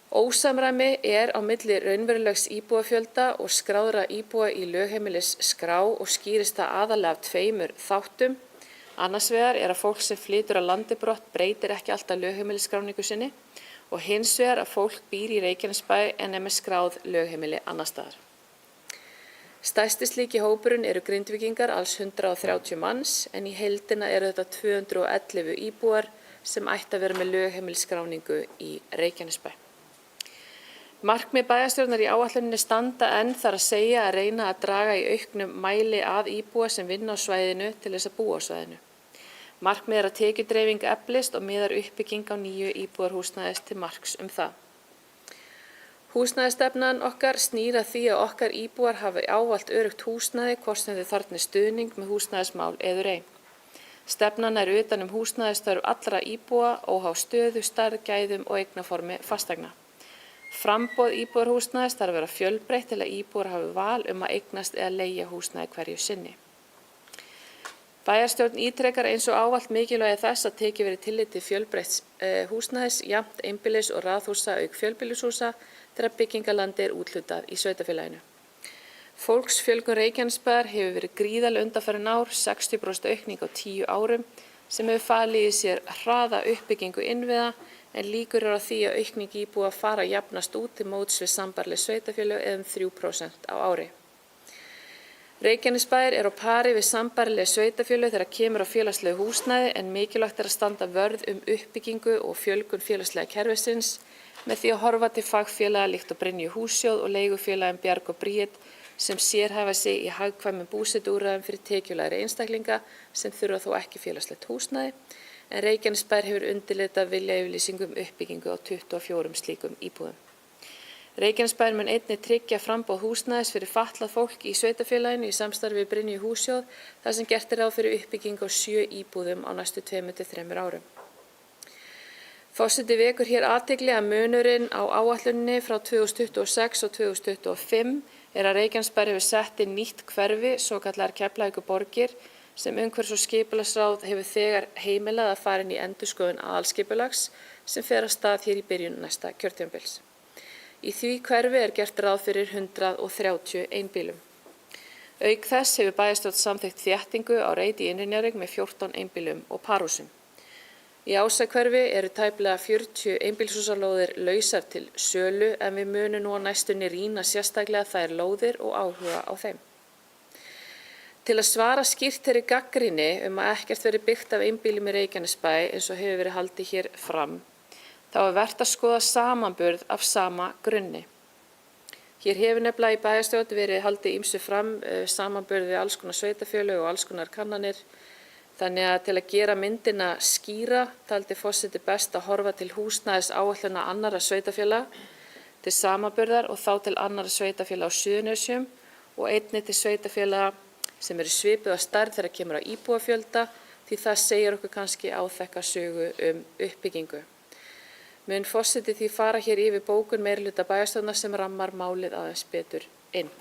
Ósamræmi er á milli raunverulegs íbúafjölda og skráðra íbúa í lögheimilisskrá og skýrist það aðalega af 2 þáttum. Annars vegar er að fólk sem flytur á landi brott breytir ekki alltaf lögheimilisskráningu sinni og hins vegar að fólk býr í Reykjanesbæ en er með skráð lögheimili annars staðar. Stærsti slíki hópurinn eru Grindvíkingar, alls 130 manns, en í heildina eru þetta 211 íbúar sem ætti að vera með lögheimilisskráningu í Reykjanesbæ. Markmið bæjarstjórnar í áætluninni standa enn þar að segja að reyna að draga í auknum mæli að íbúa sem vinna á svæðinu til þess að búa á svæðinu. Markmið er að tekjudreifing eflist og miðar uppbygging á nýju íbúðarhúsnæðis til marks það. Húsnæðisstefnan okkar snýr að því að okkar íbúar hafi ávallt öruggt húsnæði hvort sem þau þarfnist stuðning með húsnæðismál eður ei. Stefnan er utan húsnæðisþörf allra íbúa, óháð stöðu, stærð, gæðum og eignaformi fasteigna. Framboð íbúðarhúsnæðis þarf að vera fjölbreytt til að íbúar hafi val að eignast eða leigja húsnæði hverju sinni. Bæjarstjórn ítrekar eins og ávallt mikilvægi þess að tekið verið tillit til fjölbreytts húsnæðis, jafnt einbýlis og raðhúsa auk fjölbýlishúsa þegar byggingalandi er úthlutað í sveitarfélaginu. Fólksfjölgun Reykjanesbæjar hefur verið gríðarleg undanfarin ár, 60% aukning á 10 árum sem hefur falið í sér hraða uppbyggingu innviða en líkur eru á því að aukning íbúa fara að jafnast út til móts við sambærileg sveitarfélög eða 3% á ári. Reykjanesbær er á pari við sambærileg sveitarfélög þegar kemur á félagslegu húsnæði en mikilvægt er að standa vörð uppbyggingu og fjölgun félagslega kerfisins með því að horfa til fagfélaga líkt og Brynju hússjóð og leigufélagin Bjarg og Bríet sem sérhæfa sig í hagkvæmum búsetuúrræðum fyrir tekjulægri einstaklinga sem þurfa þó ekki félagslegt húsnæði en Reykjanesbær hefur undirritað viljayfirlýsingu uppbyggingu á 24 slíkum íbúðum. Reykjanesbær mun einnig tryggja framboð húsnæðis fyrir fatlað fólk í sveitarfélaginu í samstarfi við Brynju hússjóð þar sem gert er ráð fyrir uppbyggingu á 7 íbúðum á næstu 2-3 árum. Forseti vekur hér athygli að munurinn á áætluninni frá 2026 og 2025 er að Reykjanesbær hefur sett inn nýtt hverfi, svokallaðar Keflavíkurborgir, sem umhverfis- og skipulagsráð hefur þegar heimilað að fara inn í endurskoðun aðalskipulags sem fer af stað hér í byrjun næsta kjörtímabils. Í því hverfi er gert ráð fyrir 130 einbýlum. Auk þess hefur bæjarstjórn samþykkt þéttingu á Reit í Innri-Njarðvík með 14 einbýlum og parhúsum. Í Ásahverfi eru tæplega 40 einbýlishúsalóðir lausar til sölu en við munum nú á næstunni rýna sérstaklega þær lóðir og áhuga á þeim. Til að svara skýrt þeirri gagnrýni að ekkert verið byggt af einbýlum í Reykjanesbæ eins og hefur verið haldið hér fram, þá er vert að skoða samanburð af sama grunni. Hér hefur nefnilega í bæjarstjórn verið haldið ýmsu fram samanburð við alls konar sveitarfélög og alls konar kannanir. Þannig að til að gera myndina skýra taldi forseti best að horfa til húsnæðis áætlana annarra sveitarfélaga til samanburðar og þá til annarra sveitarfélaga á Suðurnesjum og einnig til sveitarfélaga sem eru svipuð að stærð þegar kemur á íbúafjölda því það segir okkur kannski áþekka sögu uppbyggingu. Mun forseti því fara hér yfir bókun meirihluta bæjarstjórnar sem rammar málið aðeins betur inn.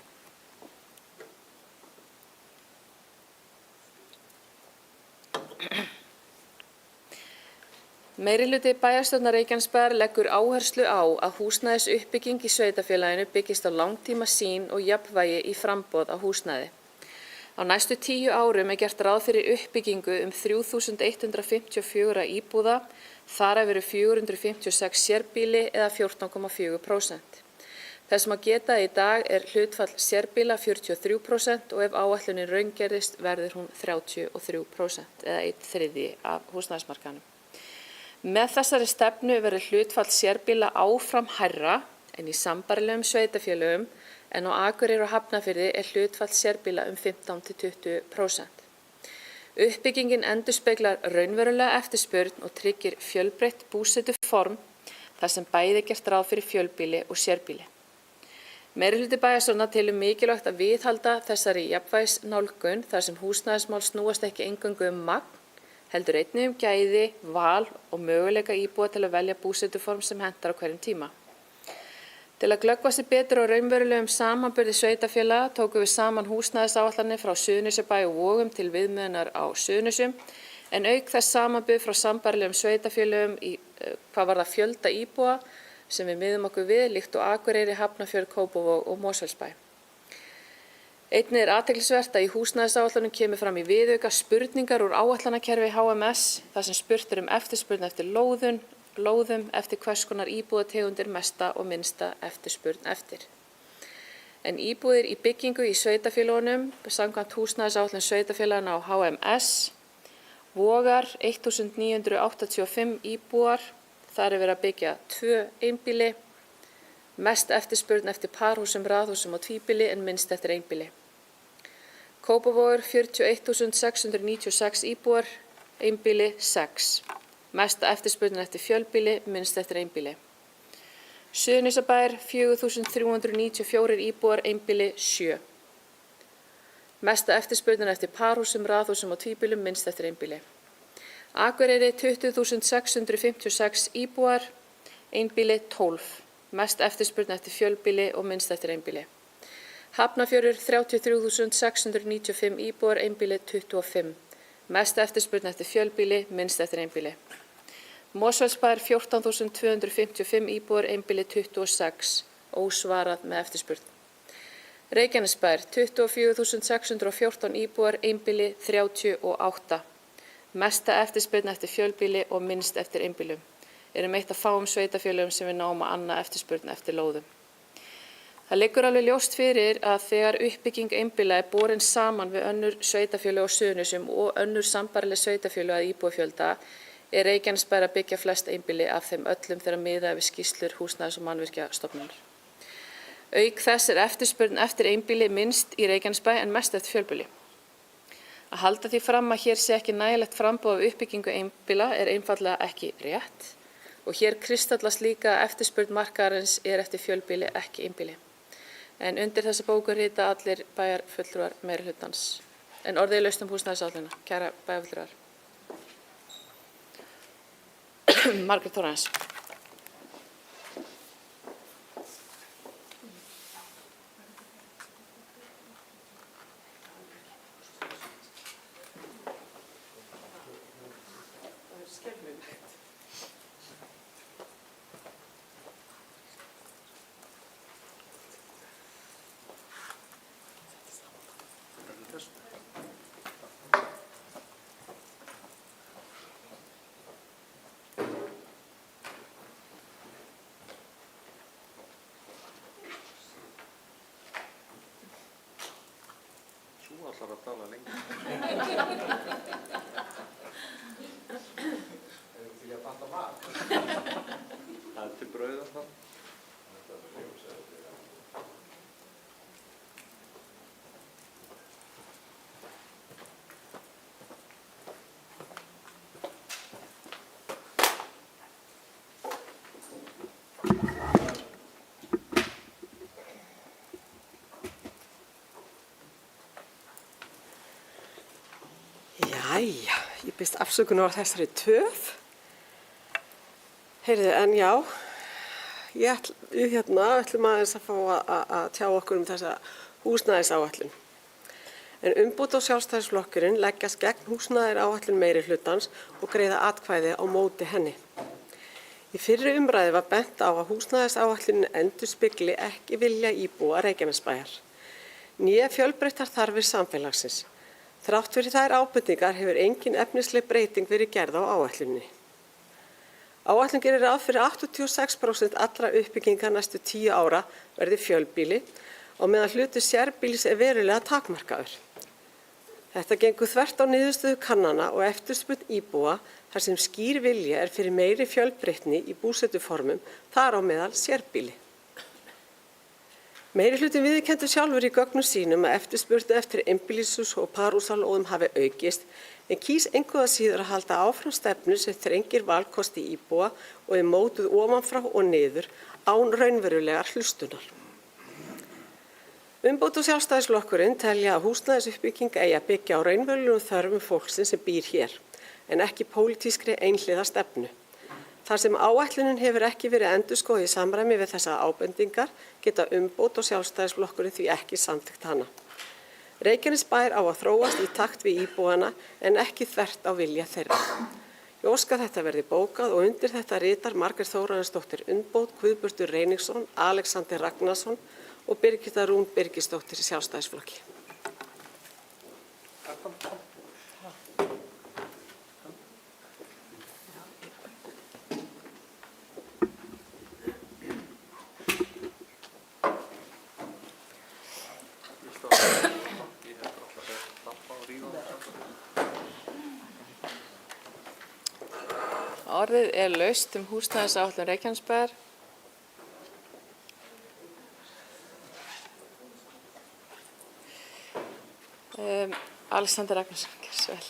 Meirihluti bæjarstjórnar Reykjanesbæjar leggur áherslu á að húsnæðisuppbygging í sveitarfélaginu byggist á langtíma sýn og jafnvægi í framboð á húsnæði. Á næstu 10 árum er gert ráð fyrir uppbyggingu 3154 íbúða, þar af eru 456 sérbýli eða 14,4%. Þess má geta að í dag er hlutfall sérbíla 43% og ef áætlunin raungerðist verður hún 33% eða 1/3 af húsnæðismarkaðnum. Með þessari stefnu verður hlutfall sérbíla áfram hærra en í sambærilegum sveitarfélögum en á Akureyri og Hafnarfirði er hlutfall sérbíla 15–20%. Uppbyggingin endurspeglar raunverulega eftirspurn og tryggir fjölbreytt búsetuform þar sem bæði gert ráð fyrir fjölbýli og sérbýli. Meirihluti bæjarstjórnar telur mikilvægt að viðhalda þessari jafnvægisnálgun þar sem húsnæðismál snúast ekki eingöngu magn, heldur einnig gæði, val og möguleika íbúa til að velja búsetuform sem hentar á hverjum tíma. Til að glöggva sig betur á raunverulegum samanburði sveitarfélaga tókum við saman húsnæðisáætlanir frá Suðurnesjabæ og Vogum til viðmiðunar á Suðurnesjum, en auk þess samanburð frá sambærilegum sveitarfélögum hvað varðar fjölda íbúa sem við miðum okkur við líkt og Akureyri, Hafnarfjörð, Kópavog og Mosfellsbæ. Einnig er athyglisvert að í húsnæðisáætlunum kemur fram í viðauka spurningar úr áætlanakerfi HMS þar sem spurt er eftirspurn eftir lóðum eftir hvers konar íbúðategundir mesta og minnsta eftirspurn eftir. En íbúðir í byggingu í sveitarfélögunum samkvæmt húsnæðisáætlun sveitarfélagana á HMS Vogar 1985 íbúar, þar er verið að byggja 2 einbýli, mest eftirspurn eftir parhúsum, raðhúsum og tvíbýli en minnst eftir einbýli. Kópavogur 41.696 íbúar, einbýli 6, mesta eftirspurn eftir fjölbýli, minnst eftir einbýli. Suðurnesjabær 4.394 íbúar, einbýli 7. Mesta eftirspurnin eftir parhúsum, raðhúsum og tvíbýlum, minnst eftir einbýli. Akureyri 20.656 íbúar, einbýli 12. Mest eftirspurn eftir fjölbýli og minnst eftir einbýli. Hafnarfjörður 33.695 íbúar, einbýli 25. Mest eftirspurn eftir fjölbýli, minnst eftir einbýli. Mosfellsbær 14.255 íbúar, einbýli 26. Ósvarað með eftirspurn. Reykjanesbær 24.614 íbúar, einbýli 38. Mesta eftirspurn eftir fjölbýli og minnst eftir einbýlum. Erum eitt af fáum sveitarfélögum sem við náum að anna eftirspurn eftir lóðum. Það liggur alveg ljóst fyrir að þegar uppbygging einbýla er borin saman við önnur sveitarfélög á Suðurnesjum og önnur sambærileg sveitarfélög að íbúafjölda er Reykjanesbær að byggja flest einbýli af þeim öllum þegar miðað við skýrslur Húsnæðis- og mannvirkjastofnunar. Auk þess er eftirspurn eftir einbýli minnst í Reykjanesbæ en mest eftir fjölbýli. Að halda því fram að hér sé ekki nægilegt framboð af uppbyggingu einbýla er einfaldlega ekki rétt og hér kristallast líka að eftirspurn markaðarins er eftir fjölbýli, ekki einbýli. En undir þessa bóku rita allir bæjarfulltrúar meirihlutans. En orðið laust húsnæðisáætlunina, kæra bæjarfulltrúar. Margrét Þórarins. Þú ætlar að tala lengi. Hefur til að panta mat? Það er til brauð og það. Jæja, ég biðst afsökunar á þessari töf. Heyrðu, en já, við ætlum aðeins að fá að tjá okkur þessa húsnæðisáætlun. En umbót og sjálfstæðisflokkurinn leggjast gegn húsnæðisáætlun meirihlutans og greiða atkvæði á móti henni. Í fyrri umræðu var bent á að húsnæðisáætlunin endurspegli ekki vilja íbúa Reykjanesbæjar. Né fjölbreyttar þarfir samfélagsins. Þrátt fyrir þær ábendingar hefur engin efnisleg breyting verið gerð á áætluninni. Áætlun gerir ráð fyrir 86% allra uppbygginga næstu 10 ára verði fjölbýli og meðan hlutur sérbýlis verulega takmarkaður. Þetta gengur þvert á niðurstöðu kannana og eftirspurn íbúa þar sem skýr vilji fyrir meiri fjölbreytni í búsetuformum, þar á meðal sérbýli. Meirihluti viðurkenndur sjálfur í gögnum sínum að eftirspurn eftir einbýlishús og parhúsalóðum hafi aukist, en kýs engu að síður að halda áfram stefnu sem þrengir valkosti íbúa og mótuð ofanfrá og niður án raunverulegar hlustunar. Umbót og Sjálfstæðisflokkurinn telja að húsnæðisuppbygging eigi að byggja á raunverulegum þörfum fólksins sem býr hér, en ekki pólitískri einhliða stefnu. Þar sem áætlunin hefur ekki verið endurskoðuð í samræmi við þessar ábendingar, geta Umbót og Sjálfstæðisflokkurinn því ekki samþykkt hana. Reykjanesbær á að þróast í takt við íbúana en ekki þvert á vilja þeirra. Ég óska þetta verði bókað og undir þetta ritar Margrét Þórarinsdóttir Umbót, Guðbjartur Reynisson, Alexander Ragnarsson og Birgitta Rún Birgisdóttir í Sjálfstæðisflokki. Orðið laust húsnæðisáætlun Reykjanesbæjar. Alexander Ragnarsson, gjörðu svo vel.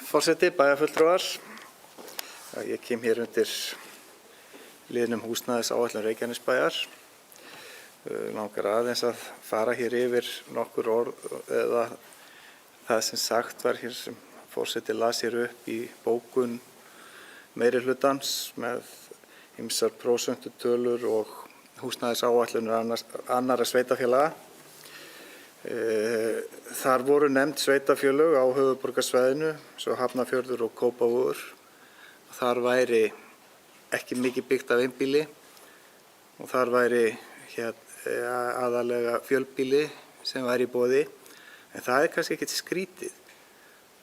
Forseti, bæjarfulltrúar, ég kem hér undir liðnum húsnæðisáætlun Reykjanesbæjar. Langar aðeins að fara hér yfir nokkur orð eða það sem sagt var hér sem forseti las hér upp í bókun meirihlutans með ýmsar prósentutölur og húsnæðisáætlunir annarra sveitarfélaga. Þar voru nefnd sveitarfélög á höfuðborgarsvæðinu, svo Hafnarfjörður og Kópavogur. Þar væri ekki mikið byggt af einbýli og þar væri aðalega fjölbýli sem væri í boði. En það kannski ekkert skrítið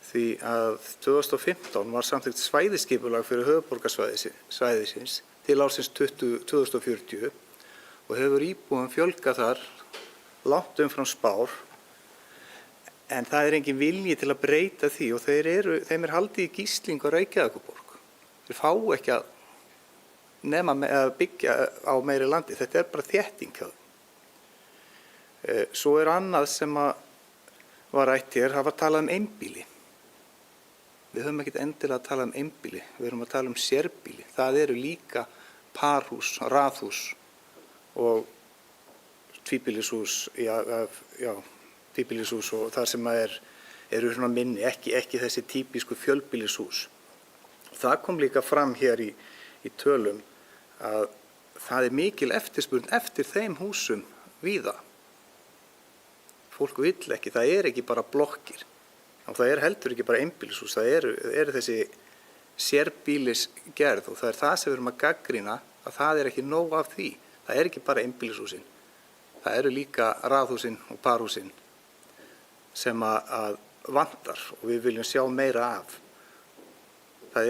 því að 2015 var samþykkt svæðisskipulag fyrir höfuðborgarsvæðisins til ársins 2040 og hefur íbúum fjölgað þar langt umfram spár, en það engin vilji til að breyta því og þeim haldið í gíslingu á Reykjavíkurborg. Þeir fá ekki að nema að byggja á meiri landi, þetta bara þétting hjá þeim. Svo annað sem var rætt hér, það var talað einbýli. Við höfum ekkert endilega að tala einbýli, við erum að tala sérbýli. Það eru líka parhús, raðhús og tvíbýlishús, tvíbýlishús og þar sem eru svona minni, ekki þessi típisku fjölbýlishús. Það kom líka fram hér í tölum að það mikil eftirspurn eftir þeim húsum víða. Fólk vill ekki, það ekki bara blokkir og það heldur ekki bara einbýlishús, það eru þessi sérbýlisgerð og það það sem við erum að gagnrýna að það ekki nóg af því. Það ekki bara einbýlishúsin. Það eru líka raðhúsin og parhúsin sem að vantar og við viljum sjá meira af. Það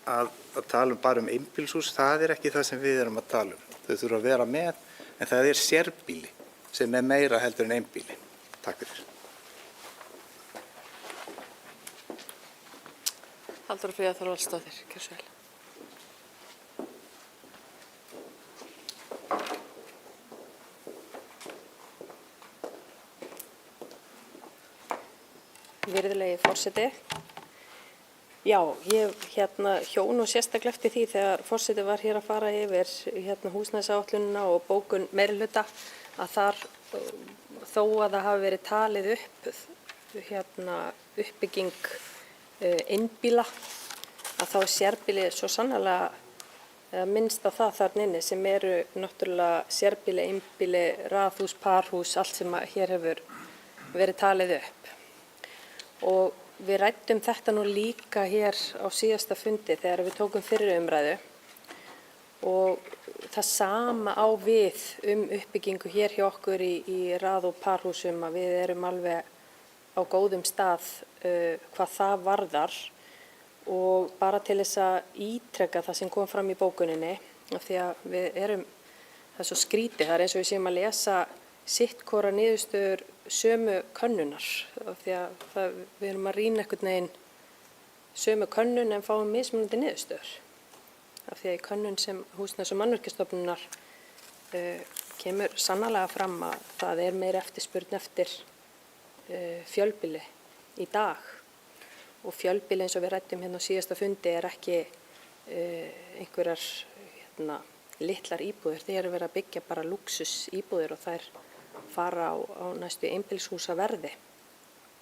að tala bara einbýlishús, það ekki það sem við erum að tala um. Þau þurfa að vera með, en það sérbýli sem meira heldur en einbýli. Takk fyrir. Halldóra Fríða Þorvaldsdóttir, gjörðu svo vel. Virðulegi forseti. Já, ég hjó nú sérstaklega eftir því þegar forseti var hér að fara yfir húsnæðisáætlunina og bókun meirihluta að þar þó að það hafi verið talið upp uppbygging einbýla að þá sérbýli svo sannarlega minnst á það þarna inni sem eru náttúrulega sérbýli, einbýli, raðhús, parhús, allt sem hér hefur verið talið upp. Og við ræddum þetta nú líka hér á síðasta fundi þegar við tókum fyrri umræðu og það sama á við uppbyggingu hér hjá okkur í rað- og parhúsum, að við erum alveg á góðum stað hvað það varðar. Og bara til þess að ítreka það sem kom fram í bókuninni, af því að það er svo skrítið, það er eins og við séum að lesa sitt hvora niðurstöður sömu könnunar, af því að við erum að rýna einhvern veginn sömu könnun en fáum mismunandi niðurstöður. Af því að í könnun sem Húsnæðis- og mannvirkjastofnunar kemur sannarlega fram að það er meiri eftirspurn eftir fjölbýli í dag. Og fjölbýli eins og við ræddum hérna á síðasta fundi er ekki einhverjar litlar íbúðir. Þeir eru verið að byggja bara lúxus íbúðir og þær fara á næstu einbýlishúsa verði.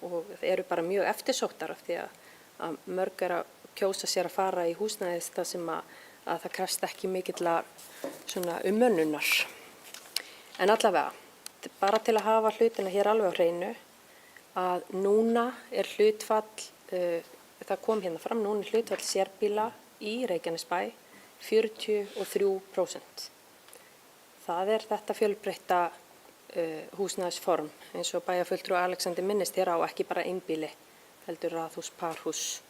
Og þeir eru bara mjög eftirsóttar af því að mörg er að kjósa sér að fara í húsnæðis það sem að það krefst ekki mikillar umönnunar. En allavega, bara til að hafa hlutina hér alveg á hreinu, að núna er hlutfall, það kom hérna fram, núna er hlutfall sérbýla í Reykjanesbæ 43%. Það er þetta fjölbreytta húsnæðisform, eins og bæjarfulltrúi Alexander minnist hér á, ekki bara einbýli, heldur raðhús, parhús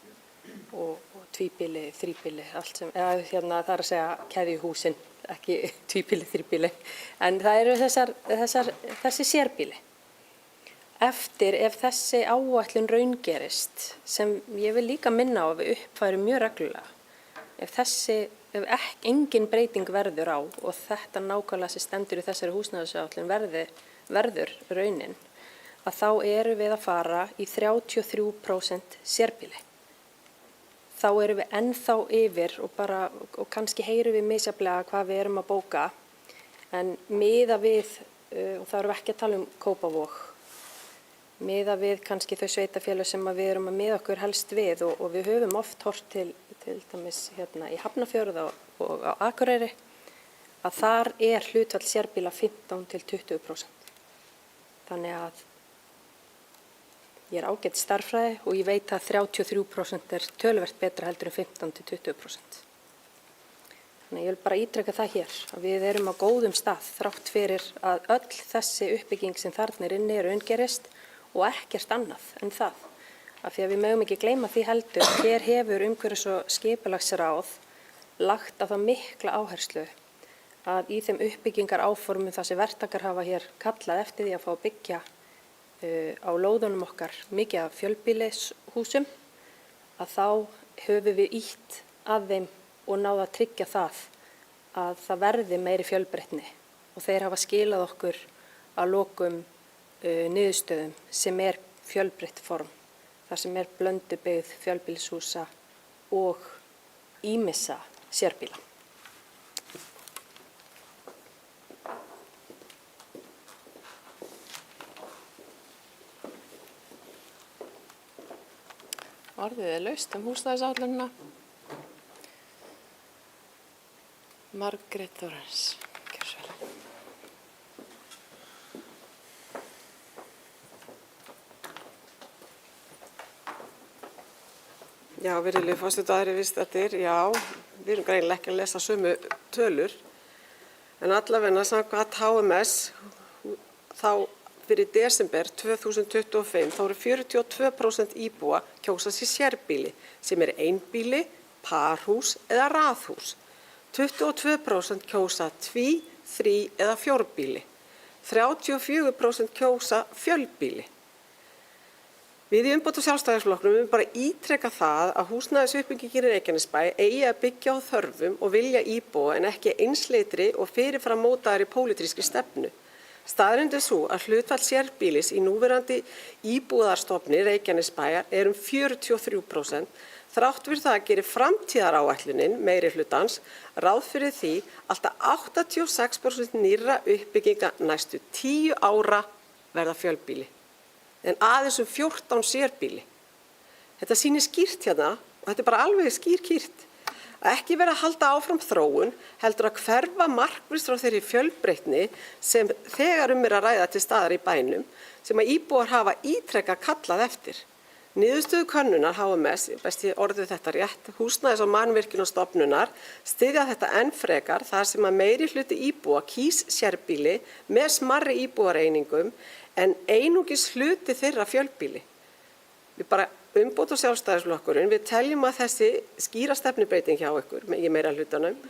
og tvíbýli, þríbýli, allt sem, það er að segja keðjuhúsin, ekki tvíbýli, þríbýli, en það eru þessi sérbýli. Eftir, ef þessi áætlun raungerist, sem ég vil líka minna á að við uppfærum mjög reglulega, ef engin breyting verður á og þetta nákvæmlega sem stendur í þessari húsnæðisáætlun verður raunin, að þá eru við að fara í 33% sérbýli. Þá erum við ennþá yfir og kannski heyrum við misjafnlega hvað við erum að bóka, en miða við, og þá erum við ekki að tala um Kópavog, miða við kannski þau sveitarfélög sem við erum að miða okkur helst við og við höfum oft hort til dæmis hérna í Hafnarfjörð og á Akureyri, að þar er hlutfall sérbýla 15–20%. Þannig að ég er ágætt stærðfræði og ég veit að 33% er töluvert betra heldur en 15–20%. Þannig ég vil bara ítreka það hér, að við erum á góðum stað þrátt fyrir að öll þessi uppbygging sem þarna er inni raungerist og ekkert annað en það. Af því að við megum ekki gleyma því heldur, hér hefur umhverfis- og skipulagsráð lagt á það mikla áherslu að í þeim uppbyggingar áformum það sem verktakar hafa hér kallað eftir því að fá að byggja á lóðunum okkar mikið af fjölbýlishúsum, að þá höfum við ýtt að þeim og náða að tryggja að það verði meiri fjölbreytni og þeir hafa skilað okkur að lokum niðurstöðum sem er fjölbreytt form, þar sem er blöndubyggð fjölbýlishúsa og ýmissa sérbýla. Orðið er laust húsnæðisáætlunina. Margrét Þórarins. Gjörðu svo vel. Já, virðulegi forseti og aðrir viðstaddir, já, við erum greinilega ekki að lesa sömu tölur, en allavega samkvæmt HMS, þá fyrir desember 2025 þá eru 42% íbúa kjósa sér sérbýli, sem er einbýli, parhús eða raðhús. 22% kjósa tví-, þrí- eða fjórbýli. 34% kjósa fjölbýli. Við í umbóta Sjálfstæðisflokknum við bara ítreka það að húsnæðisuppbyggingin í Reykjanesbæ eigi að byggja á þörfum og vilja íbúa en ekki einsleitri og fyrirfram mótaðri pólitískri stefnu. Staðreynd er sú að hlutfall sérbýlis í núverandi íbúðarstofni Reykjanesbæjar er 43%. Þrátt fyrir það gerir framtíðaráætlunin meiri hlutans ráð fyrir því alltaf 86% nýrra uppbygginga næstu 10 ára verða fjölbýli, en aðeins 14 sérbýli. Þetta sýnir skýrt hérna, og þetta er bara alveg skýrt, að ekki vera að halda áfram þróun, heldur að hverfa markvisst frá þeirri fjölbreytni sem þegar er að ræða til staðar í bænum, sem að íbúar hafa ítrekað kallað eftir. Niðurstöður könnunar HMS, best ég orðið þetta rétt, Húsnæðis- og mannvirkjastofnunar styðja þetta enn frekar þar sem að meiri hluti íbúa kýs sérbýli með smærri íbúareiningum en einungis hluti þeirra fjölbýli. Við bara umbót og sjálfstæðisflokkurinn, við teljum að þessi skýra stefnubreyting hjá ykkur í meira hlutanum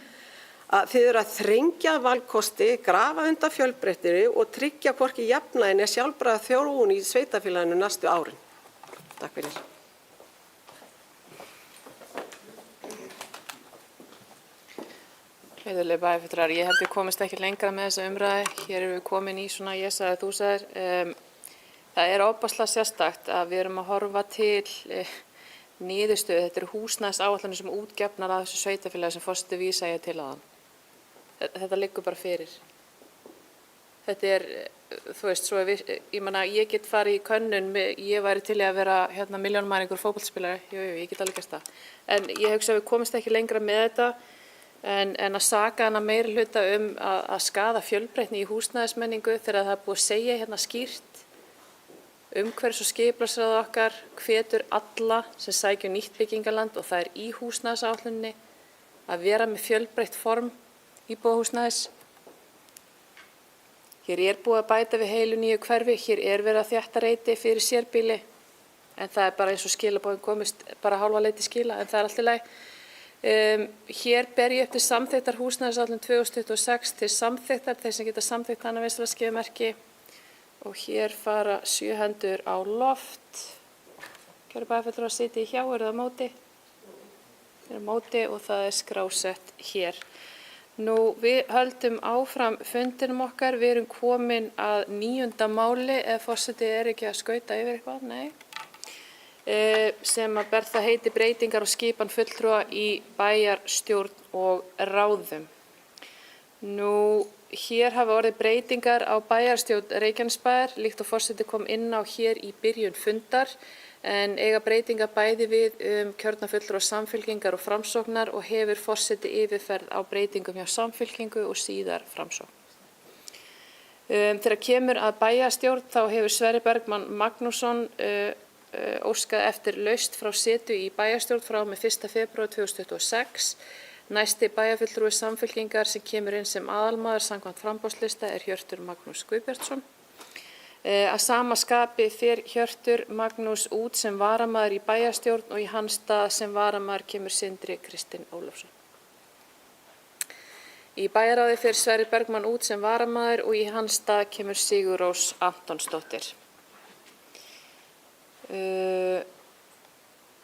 að þið eru að þrengja valkosti, grafa undan fjölbreytni og tryggja hvorki jafnvægi né sjálfbæra þróun í sveitarfélaginu næstu árin. Takk fyrir. Heiðurlega bæjarfulltrúar, ég held við komist ekki lengra með þessa umræðu. Hér erum við komin í svona ég sagði þú sagðir. Það er ofboðslega sérstakt að við erum að horfa til niðurstöðu. Þetta eru húsnæðisáætlanir sem útgefnar af þessu sveitarfélagi sem forseti vísa ég til áðan. Þetta liggur bara fyrir. Þetta er, þú veist, svo ég get farið í könnun, ég væri til í að vera milljónamæringur fótboltaspilari, ég get alveg gert það. En ég hugsa að við komist ekki lengra með þetta en að saka hana meiri hluta að skaða fjölbreytni í húsnæðismenningu þegar það er búið að segja skýrt umhverfis- og skipulagsráð okkar hvetur alla sem sækja nýtt byggingaland og það er í húsnæðisáætluninni að vera með fjölbreytt form íbúðarhúsnæðis. Hér er búið að bæta við heilu nýju hverfi, hér er verið að þétta reiti fyrir sérbýli, en það er bara eins og skilaboðin komist bara hálfa leiti skila, en það er allt í lagi. Hér ber ég upp til samþykktar húsnæðisáætlun 2026 til samþykktar, þeir sem geta samþykkt hana vinstra og hér fara 7 hendur á loft. Kæru bæjarfulltrúar sitja hjá, eru það á móti? Þeir eru á móti og það er skrásett hér. Nú, við höldum áfram fundinum okkar, við erum komin að 9. máli, ef forseti er ekki að skauta yfir eitthvað, nei, sem að ber það heiti breytingar og skipan fulltrúa í bæjarstjórn og ráðum. Nú, hér hafa orðið breytingar á bæjarstjórn Reykjanesbæjar, líkt og forseti kom inn á hér í byrjun fundar, en eiga breytingar bæði við kjörna fulltrúa Samfylkingar og Framsóknar og hefur forseti yfirferð á breytingum hjá Samfylkingu og síðar Framsókn. Þegar kemur að bæjarstjórn þá hefur Sverrir Bergmann Magnússon óskað eftir lausn frá setu í bæjarstjórn frá með 1. febrúar 2026. Næsti bæjarfulltrúi Samfylkingar sem kemur inn sem aðalmaður samkvæmt framboðslista er Hjörtur Magnús Guðbjartsson. Að sama skapi fer Hjörtur Magnús út sem varamaður í bæjarstjórn og í hans stað sem varamaður kemur Sindri Kristinn Ólafsson. Í bæjarráði fer Sverrir Bergmann út sem varamaður og í hans stað kemur Sigurrós Antonsdóttir.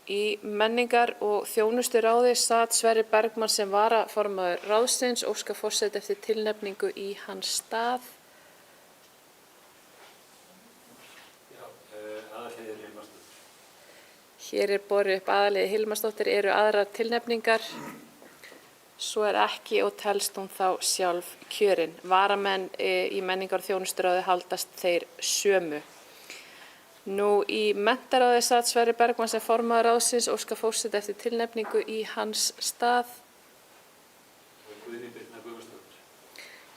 Í menningar- og þjónusturáði sat Sverrir Bergmann sem varaformaður ráðsins, óskar forseti eftir tilnefningu í hans stað. Hér er borið upp Aðalheiður Hilmarsdóttir, eru aðrar tilnefningar, svo er ekki og telst hún þá sjálf kjörin. Varamenn í menningar- og þjónusturáði haldast þeir sömu. Nú í menntaráði sat Sverrir Bergmann sem formaður ráðsins, óskar forseti eftir tilnefningu í hans stað.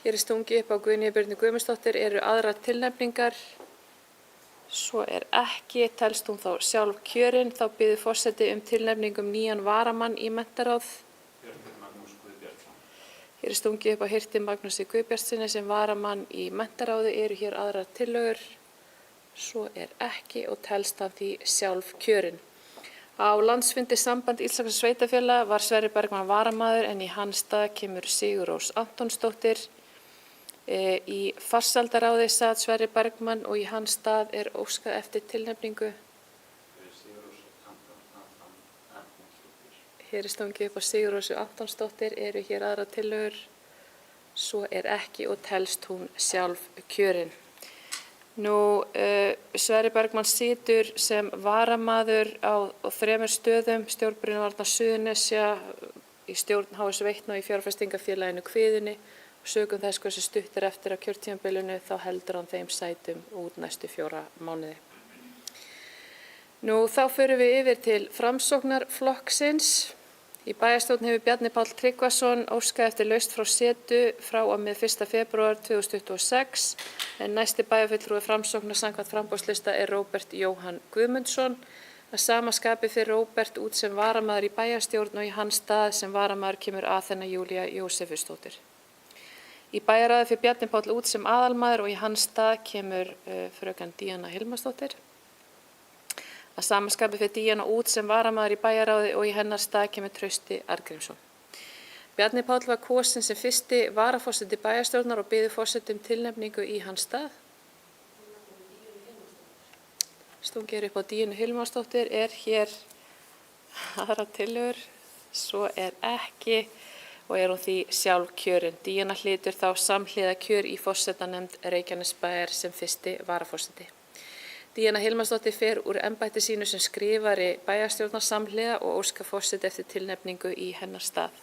Hér er stungið upp á Guðnýju Birnu Guðmundsdóttir, eru aðrar tilnefningar. Svo er ekki, telst hún þá sjálf kjörin, þá biður forseti tilnefningum nýjan varamann í menntaráð. Hér er stungið upp á Hjörti Magnúsi Guðbjartssyni sem varamann í menntaráði, eru hér aðrar tillögur. Svo er ekki og telst hann því sjálf kjörin. Á landsfundi Samband Íslenskra sveitarfélaga var Sverrir Bergmann varamaður en í hans stað kemur Sigurrós Antonsdóttir. Í farsældaráði sat Sverrir Bergmann og í hans stað er óskað eftir tilnefningu. Hér er stungið upp á Sigurrósu Antonsdóttir, eru hér aðra tillögur. Svo er ekki og telst hún sjálf kjörin. Nú, Sverrir Bergmann situr sem varamaður á 3 stöðum, stjórn Brunavarna Suðurnesja, í stjórn HS Veitna og í fjárfestingafélaginu Kviðunni. Sökum þess hversu stutt er eftir á kjörtímabilinu þá heldur hann þeim sætum út næstu 4 mánuði. Nú þá förum við yfir til Framsóknarflokksins. Í bæjarstjórn hefur Bjarni Páll Tryggvason óskað eftir lausn frá setu frá og með 1. febrúar 2026 en næsti bæjarfulltrúi Framsóknar samkvæmt framboðslista er Róbert Jóhann Guðmundsson. Að sama skapi fer Róbert út sem varamaður í bæjarstjórn og í hans stað sem varamaður kemur Aþena Júlía Jósefusdóttir. Í bæjarráði fer Bjarni Páll út sem aðalmaður og í hans stað kemur fröken Díana Hilmarsdóttir. Að sama skapi fer Díana út sem varamaður í bæjarráði og í hennar stað kemur Trausti Arngrímsson. Bjarni Páll var kosinn sem fyrsti varaforseti bæjarstjórnar og biður forseti tilnefningu í hans stað. Stungir upp á Díönu Hilmarsdóttir, er hér aðra tillögur, svo er ekki og er hún því sjálf kjörin. Díana hlýtur þá samhliða kjör í forsetanefnd Reykjanesbæjar sem fyrsti varaforseti. Díana Hilmarsdóttir fer úr embætti sínu sem skrifari bæjarstjórnar samhliða og óskar forseti eftir tilnefningu í hennar stað.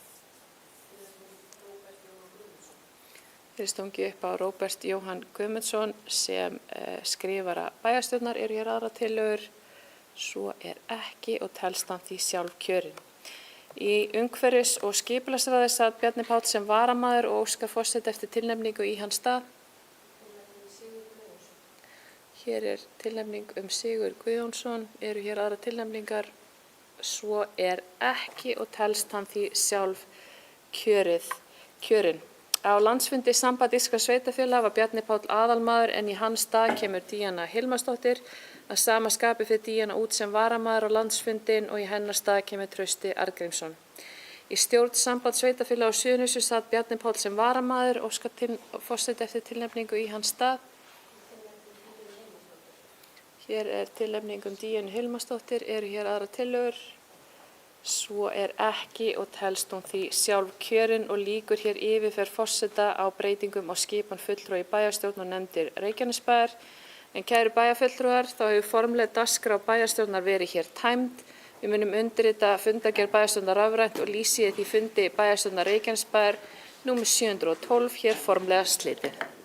Þeir stungi upp á Róbert Jóhann Guðmundsson sem skrifara bæjarstjórnar, eru hér aðra tillögur, svo er ekki og telst hann því sjálf kjörin. Í umhverfis- og skipulagsráði sat Bjarni Páll sem varamaður og óskar forseti eftir tilnefningu í hans stað. Hér er tilnefning Sigurð Guðjónsson, eru hér aðra tilnefningar, svo er ekki og telst hann því sjálf kjörin. Á landsfundi Samband íslenskra sveitarfélaga var Bjarni Páll aðalmaður en í hans stað kemur Díana Hilmarsdóttir. Að sama skapi fer Díana út sem varamaður á landsfundin og í hennar stað kemur Trausti Arngrímsson. Í stjórn Samband sveitarfélaga á Suðurnesjum sat Bjarni Páll sem varamaður og óskar forseti eftir tilnefningu í hans stað. Hér er tilnefning Díönu Hilmarsdóttir, eru hér aðra tillögur. Svo er ekki og telst hún því sjálf kjörin og lýkur hér yfirferð forseta á breytingum á skipan fulltrúa í bæjarstjórn og nefndir Reykjanesbæjar. En kæru bæjarfulltrúar, þá hefur formleg dagskrá bæjarstjórnar verið hér tæmd. Við munum undirrita fundargerð bæjarstjórnar rafrænt og lýsi því fundi bæjarstjórnar Reykjanesbæjar númer 712 hér formlega slitið.